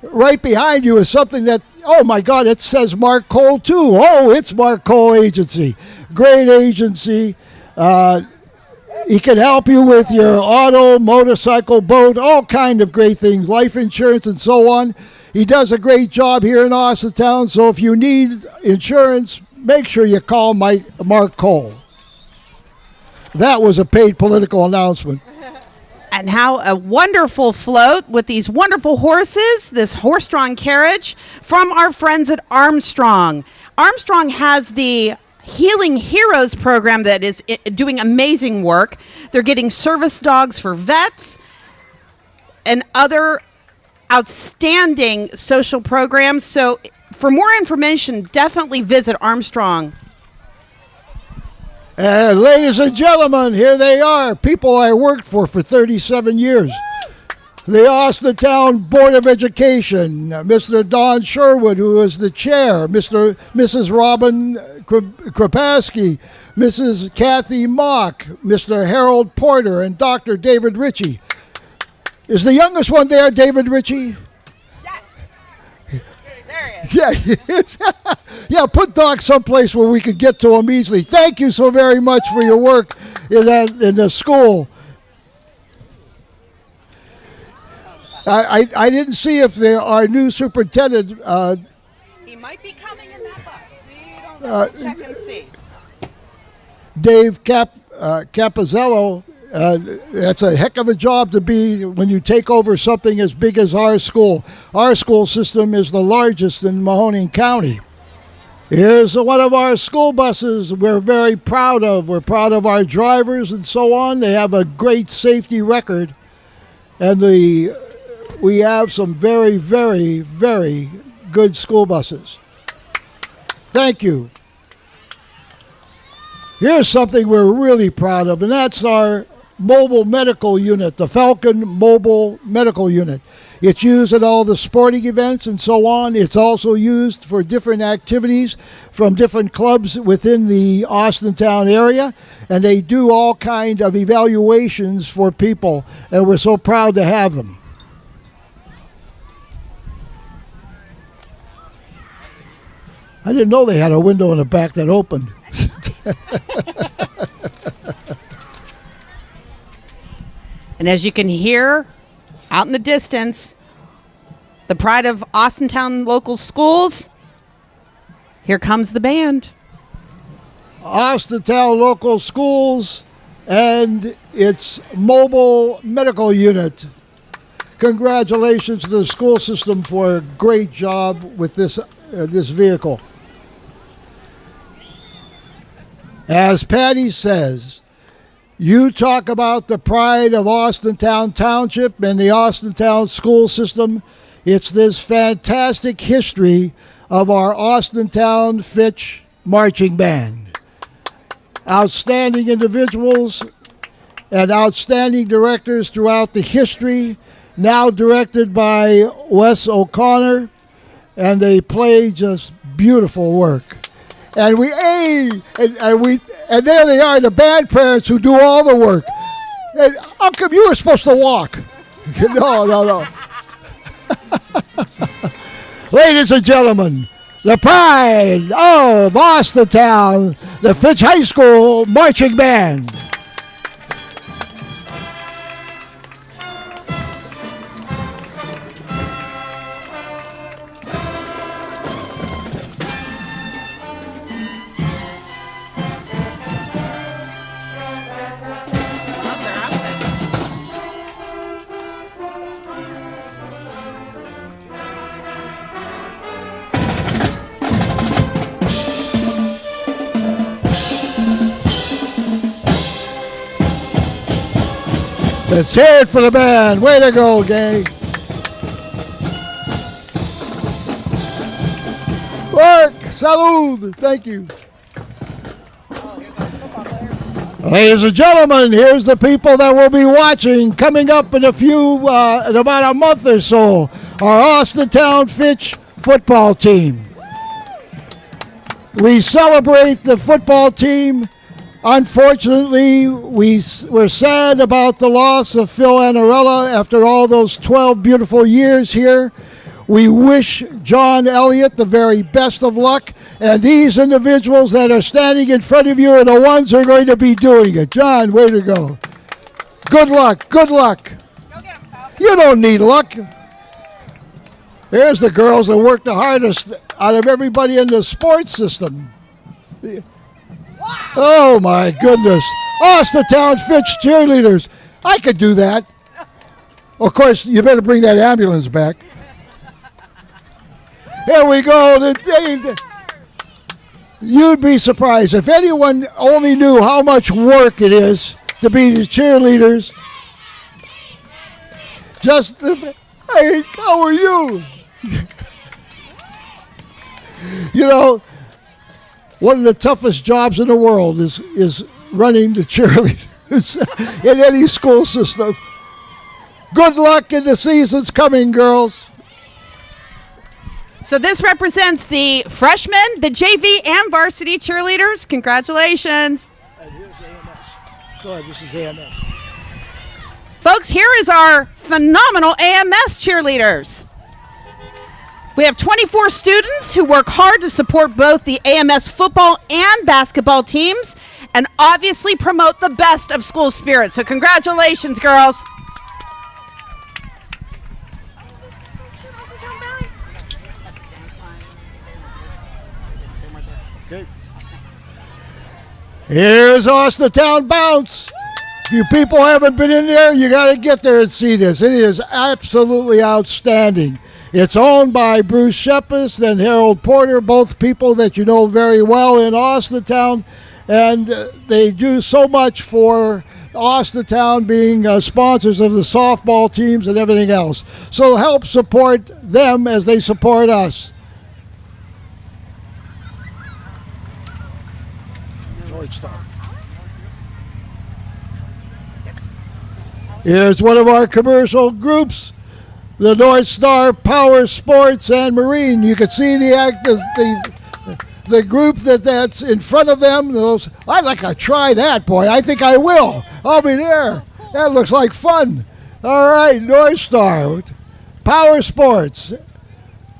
right behind you is something that, oh my God, it says Mark Cole too. Oh, it's Mark Cole Agency. Great agency. He can help you with your auto, motorcycle, boat, all kind of great things, life insurance and so on. He does a great job here in Austintown, so if you need insurance, make sure you call Mark Cole. That was a paid political announcement. And how a wonderful float with these wonderful horses, this horse-drawn carriage from our friends at Armstrong. Armstrong has the Healing Heroes program that is doing amazing work. They're getting service dogs for vets and other outstanding social programs. So for more information, definitely visit Armstrong. And ladies and gentlemen, here they are, people I worked for 37 years. The Austintown Board of Education, Mr. Don Sherwood, who is the chair, Mrs. Robin Krapaski, Mrs. Kathy Mock, Mr. Harold Porter, and Dr. David Ritchie. Is the youngest one there, David Ritchie? Yes. There he is. Yeah, he is. Yeah, put Doc someplace where we could get to him easily. Thank you so very much for your work in the school. I didn't see if our new superintendent. He might be coming in that bus. We don't know. Check and see. Dave Capizzello. That's a heck of a job to be when you take over something as big as our school. Our school system is the largest in Mahoning County. Here's one of our school buses we're very proud of. We're proud of our drivers and so on. They have a great safety record. And we have some very, very, very good school buses. Thank you. Here's something we're really proud of, and that's our mobile medical unit, the Falcon Mobile Medical Unit. It's used at all the sporting events and so on. It's also used for different activities from different clubs within the Austintown area, and they do all kind of evaluations for people, and we're so proud to have them. I didn't know they had a window in the back that opened. And as you can hear out in the distance, the pride of Austintown local schools, here comes the band. Austintown local schools and its mobile medical unit. Congratulations to the school system for a great job with this vehicle. As Patty says, you talk about the pride of Austintown Township and the Austintown school system. It's this fantastic history of our Austintown Fitch Marching Band. Outstanding individuals and outstanding directors throughout the history, now directed by Wes O'Connor, and they play just beautiful work. And and there they are, the band parents who do all the work. And how come you were supposed to walk? No. Ladies and gentlemen, the pride of Austintown, the Fitch High School Marching Band. Let's hear it for the band. Way to go, gang. Work. Salud. Thank you. Ladies and gentlemen, here's the people that will be watching coming up in in about a month or so. Our Austintown Fitch football team. We celebrate the football team. Unfortunately, we're sad about the loss of Phil Anarella after all those 12 beautiful years here. We wish John Elliott the very best of luck, and these individuals that are standing in front of you are the ones who are going to be doing it. John, way to go. Good luck, good luck. Go get 'em, Pop. You don't need luck. Here's the girls that work the hardest out of everybody in the sports system. Oh, my goodness. Austintown Fitch cheerleaders. I could do that. Of course, you better bring that ambulance back. Here we go. You'd be surprised if anyone only knew how much work it is to be the cheerleaders. Hey, how are you? You know, one of the toughest jobs in the world is running the cheerleaders in any school system. Good luck in the seasons coming, girls. So this represents the freshmen, the JV, and varsity cheerleaders. Congratulations. And here's AMS. Go ahead, this is AMS. Folks, here is our phenomenal AMS cheerleaders. We have 24 students who work hard to support both the AMS football and basketball teams and obviously promote the best of school spirit. So congratulations, girls. Okay. Here's Austintown Bounce. If you people haven't been in there, you got to get there and see this. It is absolutely outstanding. It's owned by Bruce Shepis and Harold Porter, both people that you know very well in Austintown, and they do so much for Austintown, being sponsors of the softball teams and everything else. So help support them as they support us. Here's one of our commercial groups, the North Star Power Sports and Marine. You can see the group that's in front of them. I'd like to try that, boy. I think I will. I'll be there. That looks like fun. All right, North Star Power Sports,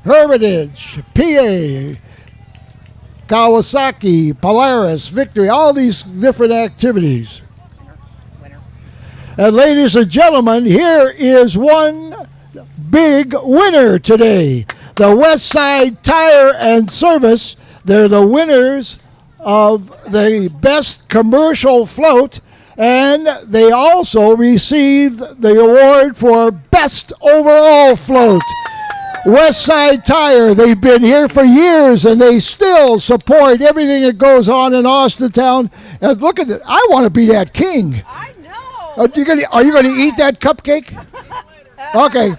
Hermitage, PA, Kawasaki, Polaris, Victory, all these different activities. And ladies and gentlemen, here is one big winner today. The West Side Tire and Service. They're the winners of the best commercial float, and they also received the award for best overall float. West Side Tire, they've been here for years, and they still support everything that goes on in Austintown. And look at it. I want to be that king. I know. Are you going to eat that cupcake? Okay.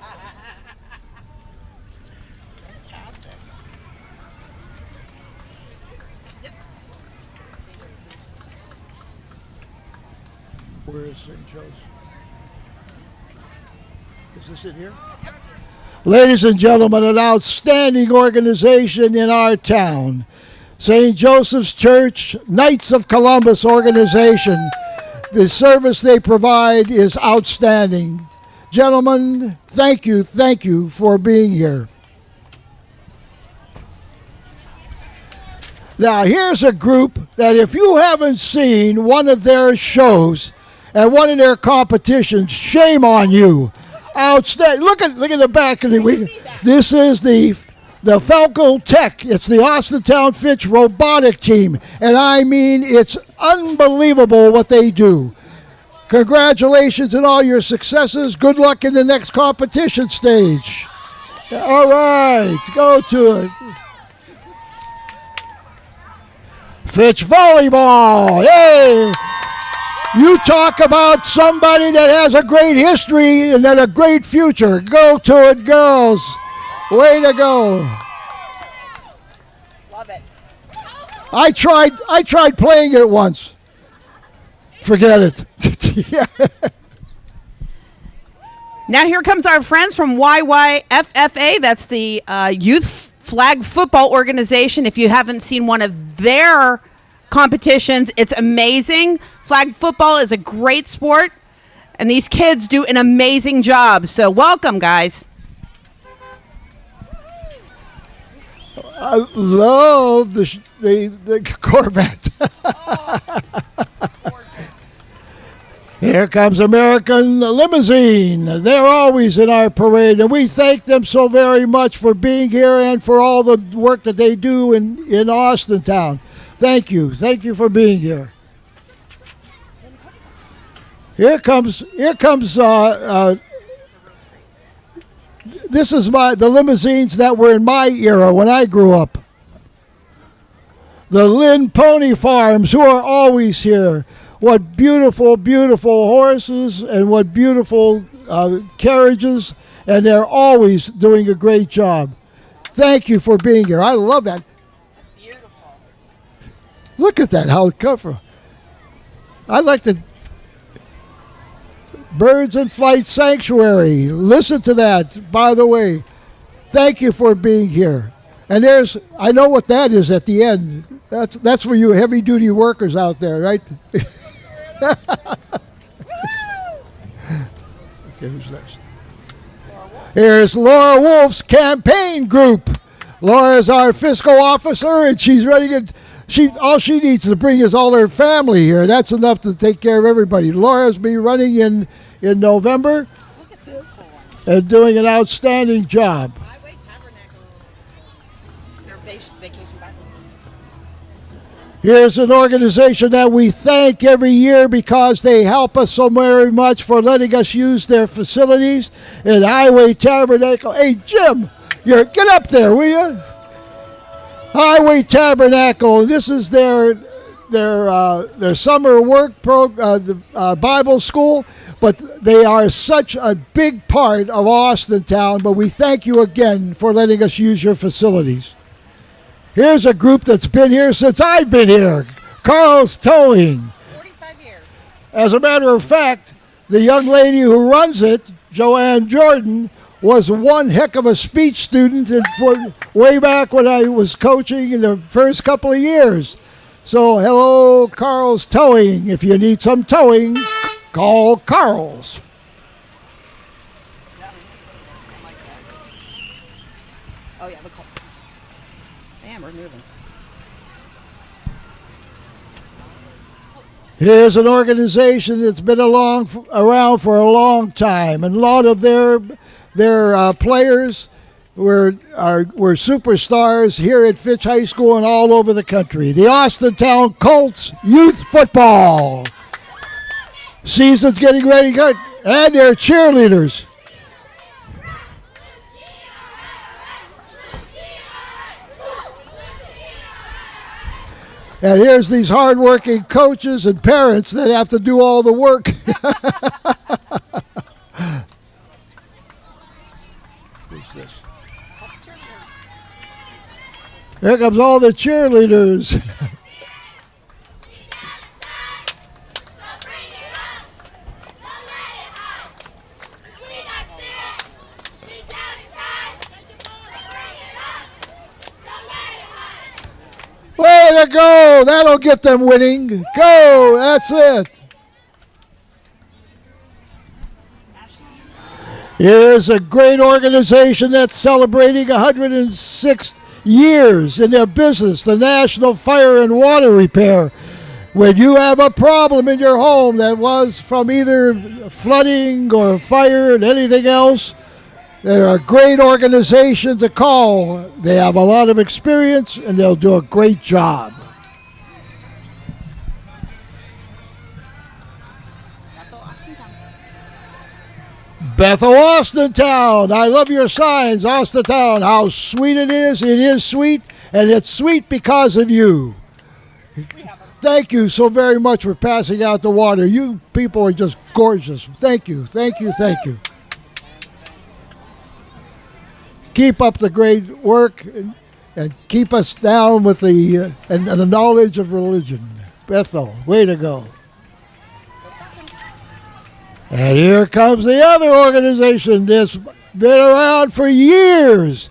Where is St. Joe's? Is this it here? Ladies and gentlemen, an outstanding organization in our town. St. Joseph's Church, Knights of Columbus organization. The service they provide is outstanding. Gentlemen, thank you for being here. Now, here's a group that if you haven't seen one of their shows and one of their competitions, shame on you. Outstanding. Look at the back of this is the Falco Tech. It's the Austintown Fitch robotic team, and I mean it's unbelievable what they do. Congratulations on all your successes. Good luck in the next competition stage. All right, go to it. Fitch volleyball. Hey, You talk about somebody that has a great history and then a great future. Go to it, girls. Way to go. Love it. I tried playing it once. Forget it. Yeah. Now here comes our friends from YYFFA. That's the Youth Flag Football Organization. If you haven't seen one of their competitions, it's amazing. Flag football is a great sport, and these kids do an amazing job. So welcome, guys. I love the Corvette. Here comes American Limousine. They're always in our parade, and we thank them so very much for being here and for all the work that they do in Austintown. Thank you. Thank you for being here. Here comes this is the limousines that were in my era when I grew up. The Lynn Pony Farms, who are always here. What beautiful, beautiful horses and what beautiful carriages, and they're always doing a great job. Thank you for being here. I love that. That's beautiful. Look at that, how it comes from. I like the Birds in Flight Sanctuary. Listen to that, by the way. Thank you for being here. And I know what that is at the end. That's for you heavy-duty workers out there, right? Okay, who's next? Here's Laura Wolf's campaign group. Laura's our fiscal officer, and she's ready to. All she needs to bring is all her family here. That's enough to take care of everybody. Laura's be running in November and doing an outstanding job. Here's an organization that we thank every year because they help us so very much for letting us use their facilities in Highway Tabernacle. Hey, Jim, get up there, will you? Highway Tabernacle. This is their summer work Bible school, but they are such a big part of Austintown. But we thank you again for letting us use your facilities. Here's a group that's been here since I've been here, Carl's Towing. 45 years. As a matter of fact, the young lady who runs it, Joanne Jordan, was one heck of a speech student way back when I was coaching in the first couple of years. So hello, Carl's Towing. If you need some towing, call Carl's. Oh, yeah, the Colts. Damn, we're moving. Here's an organization that's been around for a long time, and a lot of their players were superstars here at Fitch High School and all over the country. The Austintown Colts Youth Football. Season's getting ready, good, and they're cheerleaders. And here's these hardworking coaches and parents that have to do all the work. Who's this? Here comes all the cheerleaders. Way to go! That'll get them winning. Go! That's it. Here's a great organization that's celebrating 106 years in their business, the National Fire and Water Repair. When you have a problem in your home that was from either flooding or fire and anything else, they're a great organization to call. They have a lot of experience, and they'll do a great job. Bethel Austintown. I love your signs, Austintown. How sweet it is. It is sweet, and it's sweet because of you. Thank you so very much for passing out the water. You people are just gorgeous. Thank you, thank you, thank you. Keep up the great work and keep us down with the and the knowledge of religion. Bethel, way to go. And here comes the other organization that's been around for years.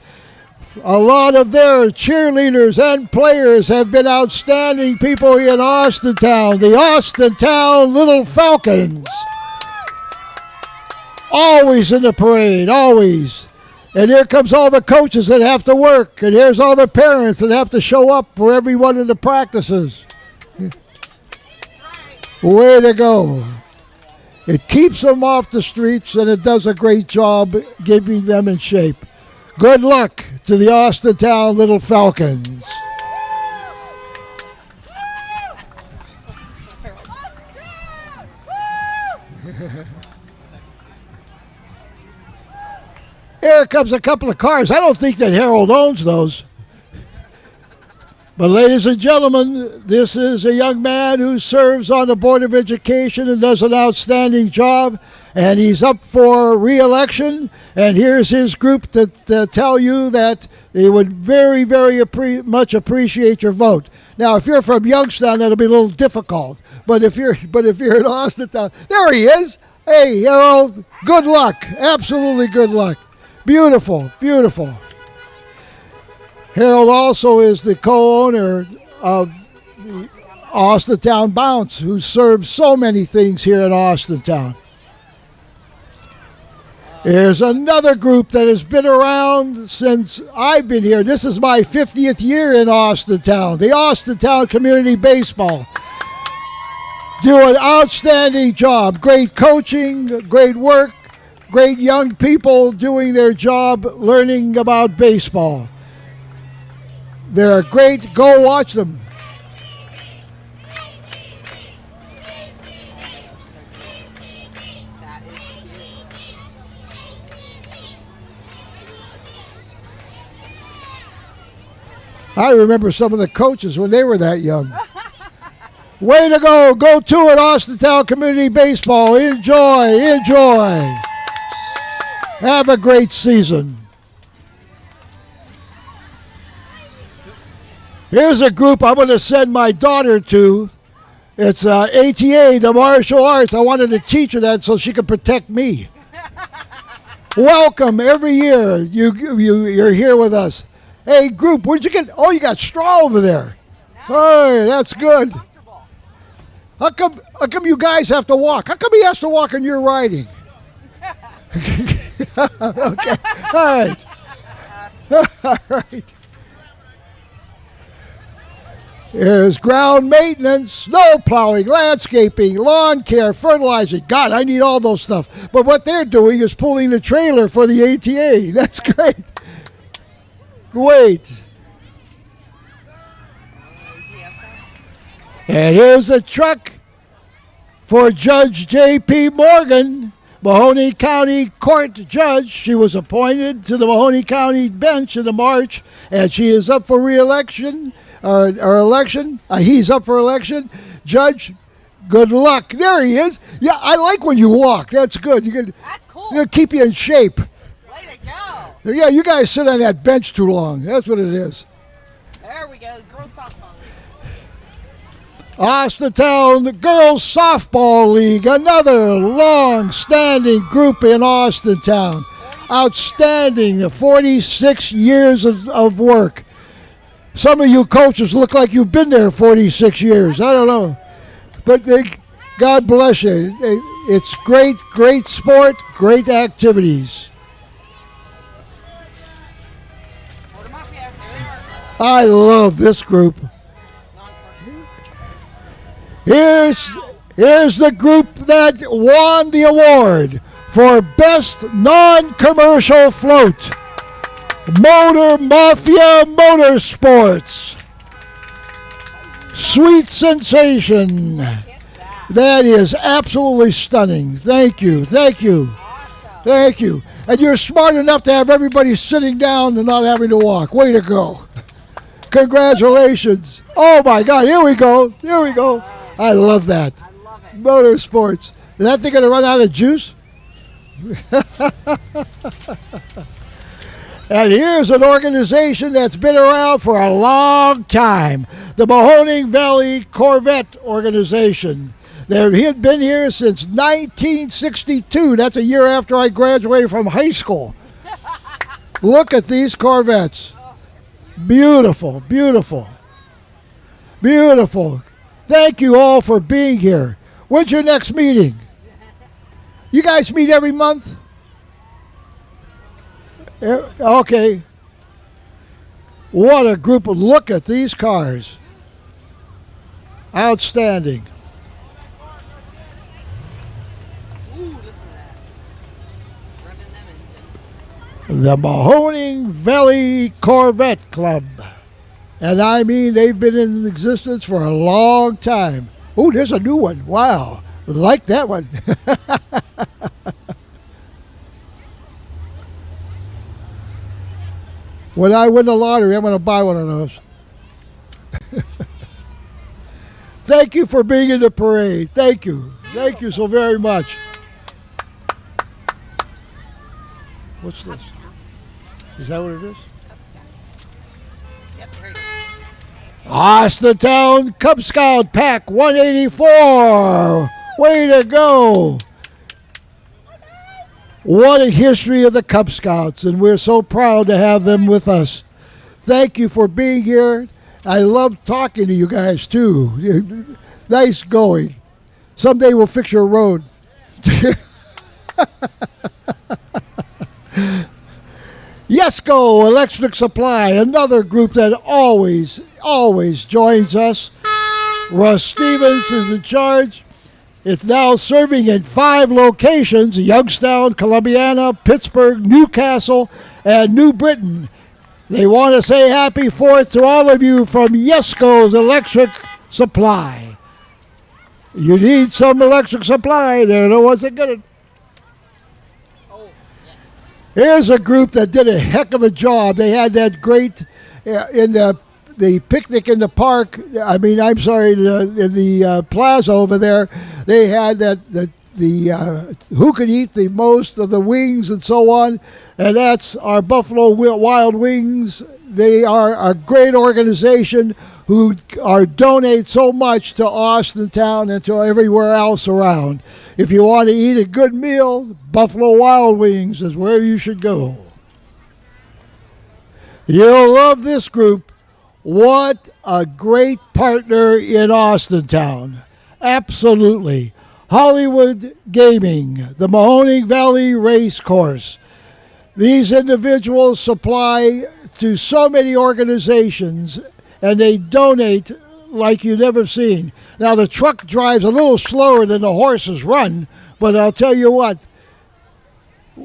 A lot of their cheerleaders and players have been outstanding people in Austintown, the Austintown Little Falcons. Always in the parade, always. And here comes all the coaches that have to work, and here's all the parents that have to show up for every one of the practices. Way to go. It keeps them off the streets, and it does a great job keeping them in shape. Good luck to the Austintown Little Falcons. Here comes a couple of cars. I don't think that Harold owns those. But ladies and gentlemen, this is a young man who serves on the Board of Education and does an outstanding job. And he's up for re-election. And here's his group to tell you that they would very, very much appreciate your vote. Now, if you're from Youngstown, that'll be a little difficult. But if you're in Austintown, there he is. Hey, Harold, good luck. Absolutely good luck. Beautiful, beautiful. Harold also is the co-owner of the Austintown Bounce, who serves so many things here in Austintown. There's another group that has been around since I've been here. This is my 50th year in Austintown, the Austintown Community Baseball. Do an outstanding job. Great coaching, great work, great young people doing their job, learning about baseball. They're great. Go watch them. I remember some of the coaches when they were that young. Way to go. Go to it, Austintown Community Baseball. Enjoy, enjoy. Have a great season. Here's a group I'm going to send my daughter to. It's ATA, the martial arts. I wanted to teach her that so she could protect me. Welcome every year. You're here with us. Hey, group, where'd you get? Oh, you got straw over there. Hey, that's good. How come you guys have to walk? How come he has to walk and you're riding? Okay, all right. All right. There's ground maintenance, snow plowing, landscaping, lawn care, fertilizing. God, I need all those stuff. But what they're doing is pulling the trailer for the ATA. That's great. Wait. And here's a truck for Judge J.P. Morgan, Mahoney County Court Judge. She was appointed to the Mahoney County bench in March, and she is up for re-election. Or election. He's up for election. Judge, good luck. There he is. Yeah, I like when you walk. That's good. That's cool. It'll keep you in shape. Way to go. Yeah, you guys sit on that bench too long. That's what it is. There we go. Girls softball. Austintown Girls Softball League, another long-standing group in Austintown. Outstanding, 46 years of work. Some of you coaches look like you've been there 46 years. I don't know. But God bless you. It's great sport, great activities. I love this group. Here's the group that won the award for Best Non-Commercial Float. Motor Mafia Motorsports. Sweet Sensation. That is absolutely stunning. Thank you. Thank you. Thank you. And you're smart enough to have everybody sitting down and not having to walk. Way to go. Congratulations. Oh, my God. Here we go. Here we go. I love that. I love it. Motorsports. Is that thing going to run out of juice? And here's an organization that's been around for a long time, the Mahoning Valley Corvette Organization. They had been here since 1962. That's a year after I graduated from high school. Look at these Corvettes. Beautiful, beautiful, beautiful. Thank you all for being here. When's your next meeting? You guys meet every month? Okay. What a group. Look at these cars. Outstanding. Ooh, listen to that. Revving them engines. The Mahoning Valley Corvette Club. And I mean, they've been in existence for a long time. Oh, there's a new one. Wow. Like that one. When I win the lottery, I'm going to buy one of those. Thank you for being in the parade. Thank you. Thank you so very much. What's this? Is that what it is? Yep, there you go. Austintown Cub Scout Pack 184. Way to go. What a history of the Cub Scouts, and we're so proud to have them with us. Thank you for being here. I love talking to you guys, too. Nice going. Someday we'll fix your road. Yesco Electric Supply, another group that always joins us. Russ Stevens is in charge. It's now serving in 5 locations: Youngstown, Columbiana, Pittsburgh, Newcastle, and New Britain. They want to say happy 4th to all of you from Yesco's Electric Supply. You need some electric supply, they're the ones that get it. Here's a group that did a heck of a job. They had that great, in the picnic in the park, in the plaza over there, they had the who could eat the most of the wings and so on, and that's our Buffalo Wild Wings. They are a great organization who donate so much to Austintown and to everywhere else around. If you want to eat a good meal, Buffalo Wild Wings is where you should go. You'll love this group. What a great partner in Austintown. Absolutely. Hollywood Gaming, the Mahoning Valley Race Course. These individuals supply to so many organizations, and they donate like you've never seen. Now, the truck drives a little slower than the horses run, but I'll tell you what,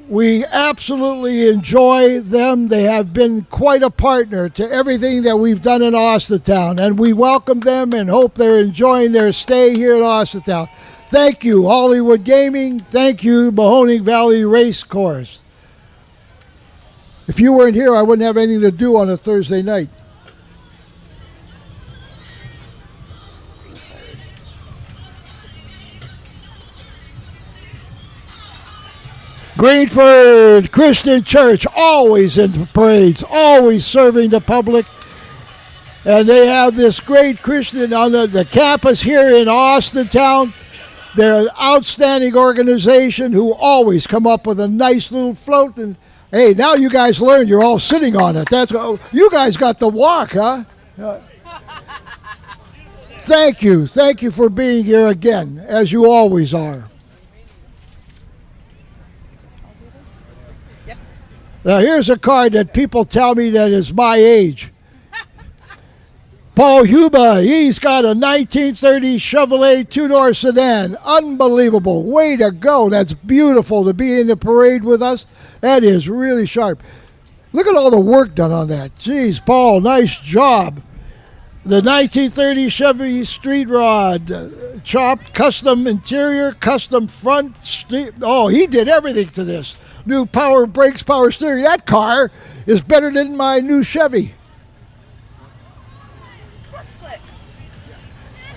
we absolutely enjoy them. They have been quite a partner to everything that we've done in Austintown, and we welcome them and hope they're enjoying their stay here in Austintown. Thank you, Hollywood Gaming. Thank you, Mahoning Valley Race Course. If you weren't here, I wouldn't have anything to do on a Thursday night. Greenford Christian Church, always in parades, always serving the public. And they have this great Christian on the campus here in Austintown. They're an outstanding organization who always come up with a nice little float. And hey, now you guys learn you're all sitting on it. You guys got the walk, huh? Thank you. Thank you for being here again, as you always are. Now, here's a card that people tell me that is my age. Paul Huba, he's got a 1930 Chevrolet two-door sedan. Unbelievable. Way to go. That's beautiful to be in the parade with us. That is really sharp. Look at all the work done on that. Jeez, Paul, nice job. The 1930 Chevy Street Rod, chopped, custom interior, custom front. Oh, he did everything to this. New power brakes, power steering. That car is better than my new Chevy.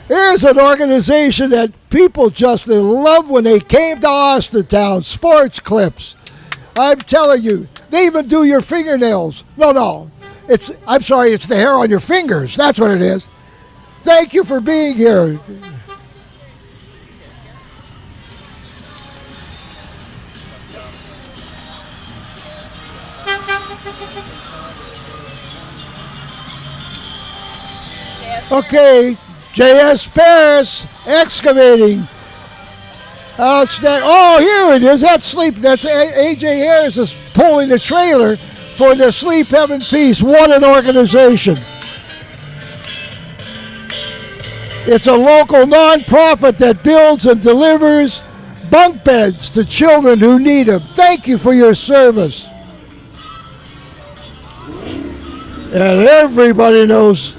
Here's an organization that people just love when they came to Austintown, Sports Clips. I'm telling you, they even do your fingernails. No. I'm sorry, it's the hair on your fingers. That's what it is. Thank you for being here. Okay, J.S. Paris Excavating. Outstanding. Oh, here it is. That's A.J. Harris is pulling the trailer for the Sleep Heaven Peace. What an organization. It's a local nonprofit that builds and delivers bunk beds to children who need them. Thank you for your service. And everybody knows.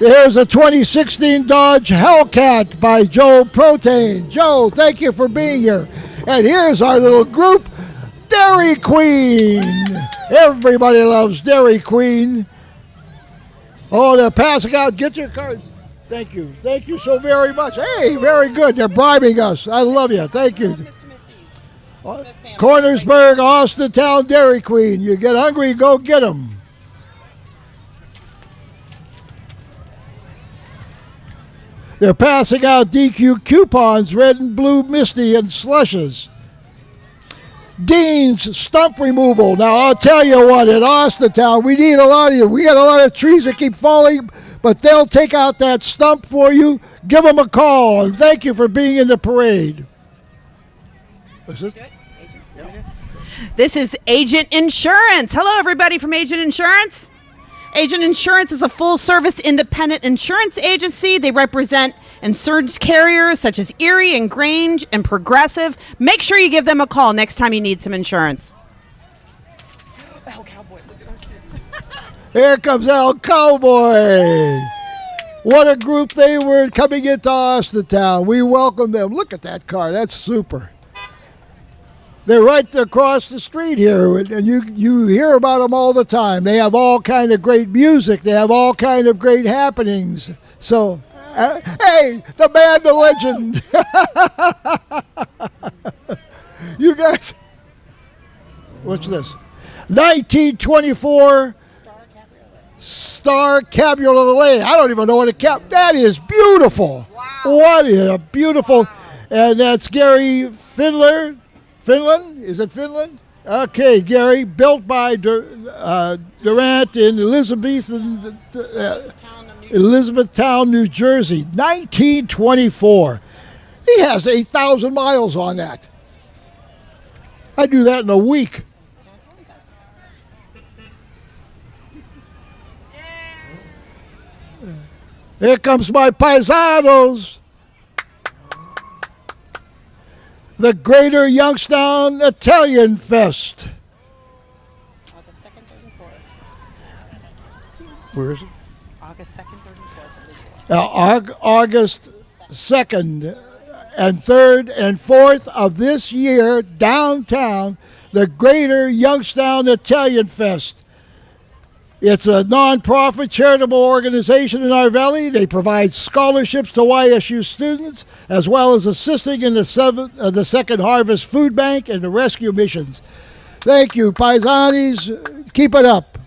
There's a 2016 Dodge Hellcat by Joe Protein. Joe, thank you for being here. And here's our little group, Dairy Queen. Everybody loves Dairy Queen. Oh, they're passing out. Get your cards. Thank you. Thank you so very much. Hey, very good. They're bribing us. I love you. Thank you. Cornersburg, Austintown Dairy Queen. You get hungry, go get them. They're passing out DQ coupons, red and blue Misty and slushes. Dean's Stump Removal. Now, I'll tell you what, in Austintown, we need a lot of you. We got a lot of trees that keep falling, but they'll take out that stump for you. Give them a call, and thank you for being in the parade. Is this? This is Agent Insurance. Hello, everybody from Agent Insurance. Agent Insurance is a full-service independent insurance agency. They represent insurance carriers such as Erie and Grange and Progressive. Make sure you give them a call next time you need some insurance. El Cowboy, look at our kid. Here comes El Cowboy. What a group they were coming into Austintown. We welcome them. Look at that car. That's super. They're right across the street here, and you hear about them all the time. They have all kind of great music. They have all kind of great happenings. So, hey, the man, the legend. You guys, what's this? 1924 Star Cabriolet. I don't even know what a cap. That is beautiful. Wow. What a beautiful, and that's Gary Findler. Finland? Is it Finland? Okay, Gary, built by Durant in Elizabethtown, New Jersey, 1924. He has 8,000 miles on that. I do that in a week. Here comes my paisanos. The Greater Youngstown Italian Fest. August 2nd, 3rd, and 4th. Where is it? August 2nd, 3rd, and 4th. August 2nd and 3rd and 4th of this year, downtown, the Greater Youngstown Italian Fest. It's a nonprofit charitable organization in our valley. They provide scholarships to YSU students, as well as assisting in the Second Harvest Food Bank and the rescue missions. Thank you, Paisanis. Keep it up.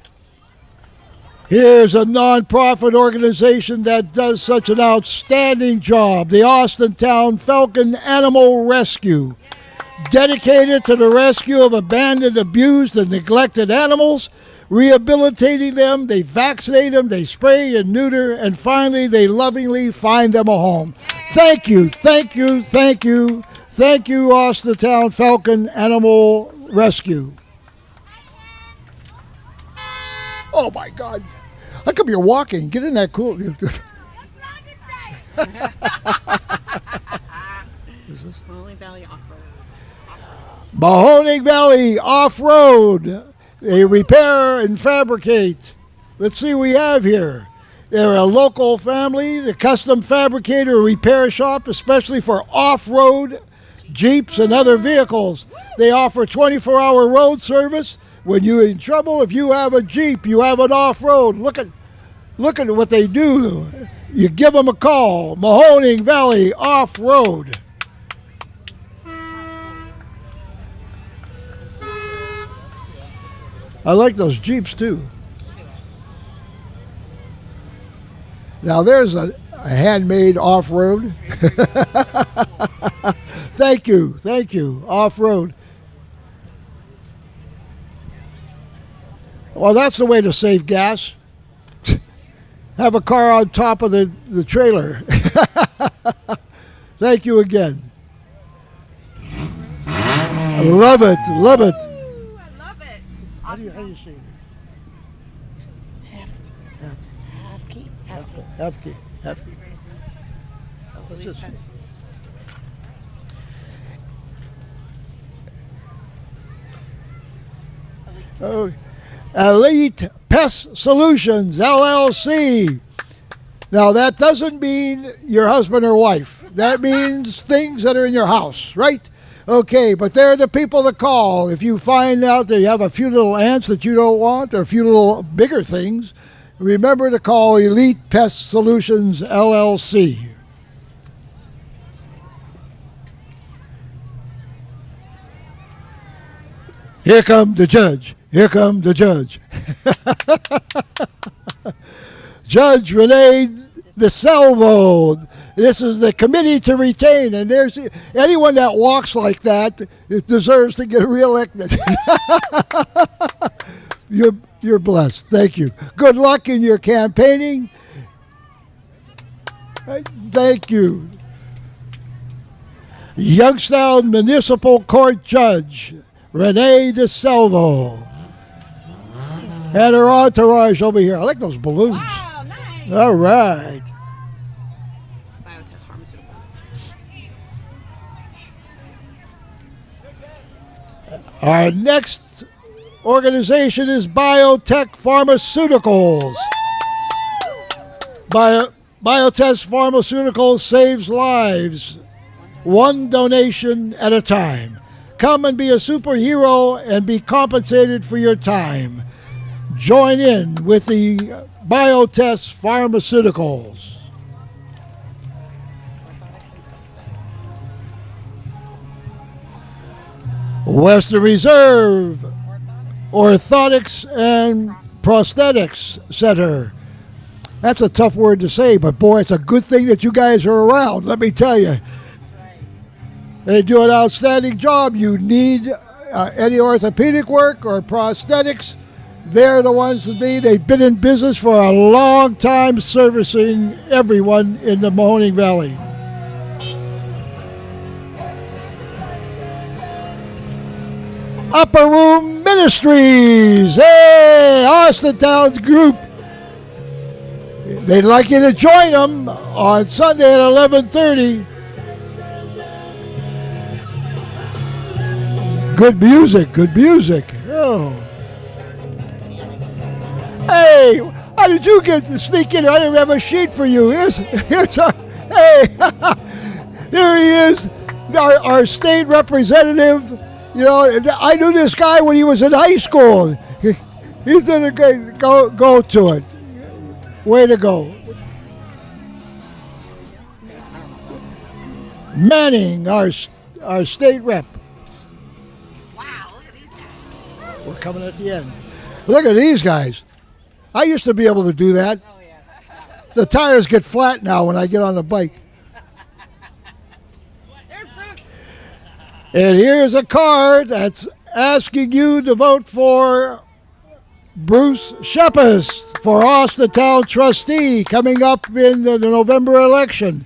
Here's a nonprofit organization that does such an outstanding job, the Austintown Falcon Animal Rescue. Dedicated to the rescue of abandoned, abused, and neglected animals, rehabilitating them, they vaccinate them, they spray and neuter, and finally they lovingly find them a home. Thank you, thank you, thank you, thank you, Austintown Falcon Animal Rescue. Oh my God, how come you're walking? Get in that cool. Is this? Mahoning Valley Off-Road. Mahoning Valley Off-Road. They repair and fabricate. Let's see what we have here. They're a local family, the custom fabricator repair shop, especially for off-road Jeeps and other vehicles. They offer 24-hour road service. When you're in trouble, if you have a Jeep, you have an off-road. Look at look at what they do. You give them a call. Mahoning Valley Off-Road. I like those Jeeps too. Now there's a handmade off-road. Thank you, off-road. Well, that's the way to save gas. Have a car on top of the trailer. Thank you again. I love it. I love it. How do you say it? Half key. What's this? Oh, Elite Pest Solutions, LLC. Now, that doesn't mean your husband or wife. That means things that are in your house, right? Okay, but they're the people to call. If you find out that you have a few little ants that you don't want or a few little bigger things, remember to call Elite Pest Solutions, LLC. Here come the judge. Here come the judge. Judge Renee DeSalvo. This is the committee to retain, and there's anyone that walks like that deserves to get reelected. You're blessed. Thank you. Good luck in your campaigning. Thank you. Youngstown Municipal Court Judge Renee DeSalvo. And her entourage over here. I like those balloons. Wow, nice. All right. Biotest Pharmaceuticals. Our next organization is Biotech Pharmaceuticals. Biotech Pharmaceuticals saves lives, one donation at a time. Come and be a superhero and be compensated for your time. Join in with the Biotech Pharmaceuticals. Western Reserve Orthotics and Prosthetics Center. That's a tough word to say, but boy, it's a good thing that you guys are around, let me tell you. They do an outstanding job. You need any orthopedic work or prosthetics, they're the ones that need. They've been in business for a long time servicing everyone in the Mahoning Valley. Upper Room Ministries. Hey, Austintown's group. They'd like you to join them on Sunday at 11:30. Good music, good music. Oh. Hey, how did you get to sneak in? I didn't have a sheet for you. Here's our, hey, here he is, our state representative. You know, I knew this guy when he was in high school. He's doing a great, go to it. Way to go. Manning, our state rep. Wow, look at these guys. We're coming at the end. Look at these guys. I used to be able to do that. Oh, yeah. The tires get flat now when I get on the bike. There's Bruce. And here's a card that's asking you to vote for Bruce Shepist for Austintown trustee coming up in the November election.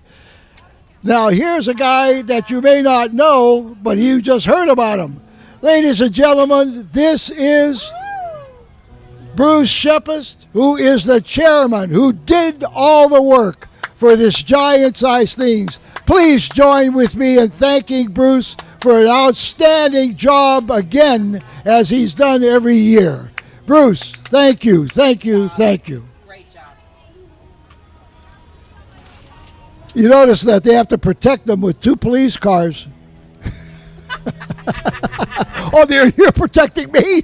Now, here's a guy that you may not know, but you just heard about him. Ladies and gentlemen, this is Bruce Shepist, who is the chairman, who did all the work for this giant-sized things. Please join with me in thanking Bruce for an outstanding job again, as he's done every year. Bruce, thank you, thank you, thank you. Great job. You notice that they have to protect them with 2 police cars. Oh, you're protecting me?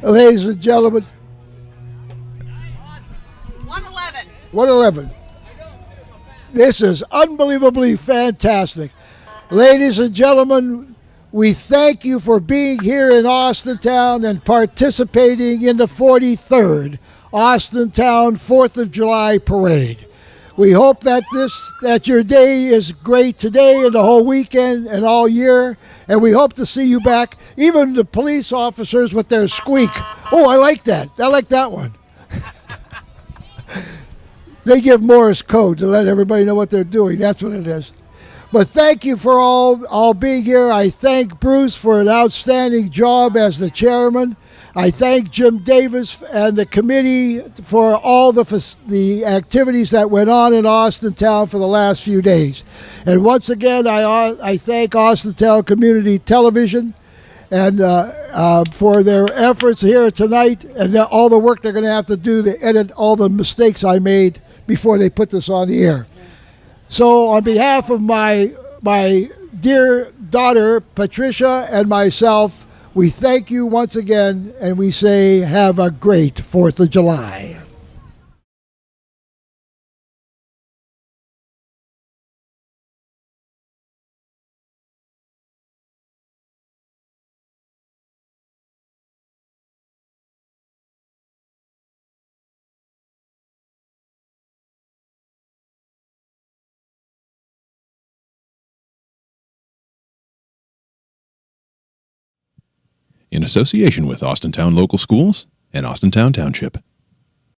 Ladies and gentlemen, 111. 111. This is unbelievably fantastic. Ladies and gentlemen, we thank you for being here in Austintown and participating in the 43rd Austintown 4th of July Parade. We hope that your day is great today and the whole weekend and all year, and we hope to see you back, even the police officers with their squeak. Oh, I like that. I like that one. They give Morse code to let everybody know what they're doing. That's what it is. But thank you for all being here. I thank Bruce for an outstanding job as the chairman. I thank Jim Davis and the committee for all the activities that went on in Austintown for the last few days. And once again, I thank Austintown Community Television and for their efforts here tonight and all the work they're going to have to do to edit all the mistakes I made before they put this on the air. So on behalf of my dear daughter, Patricia, and myself, we thank you once again, and we say have a great 4th of July. In association with Austintown Local Schools and Austintown Township.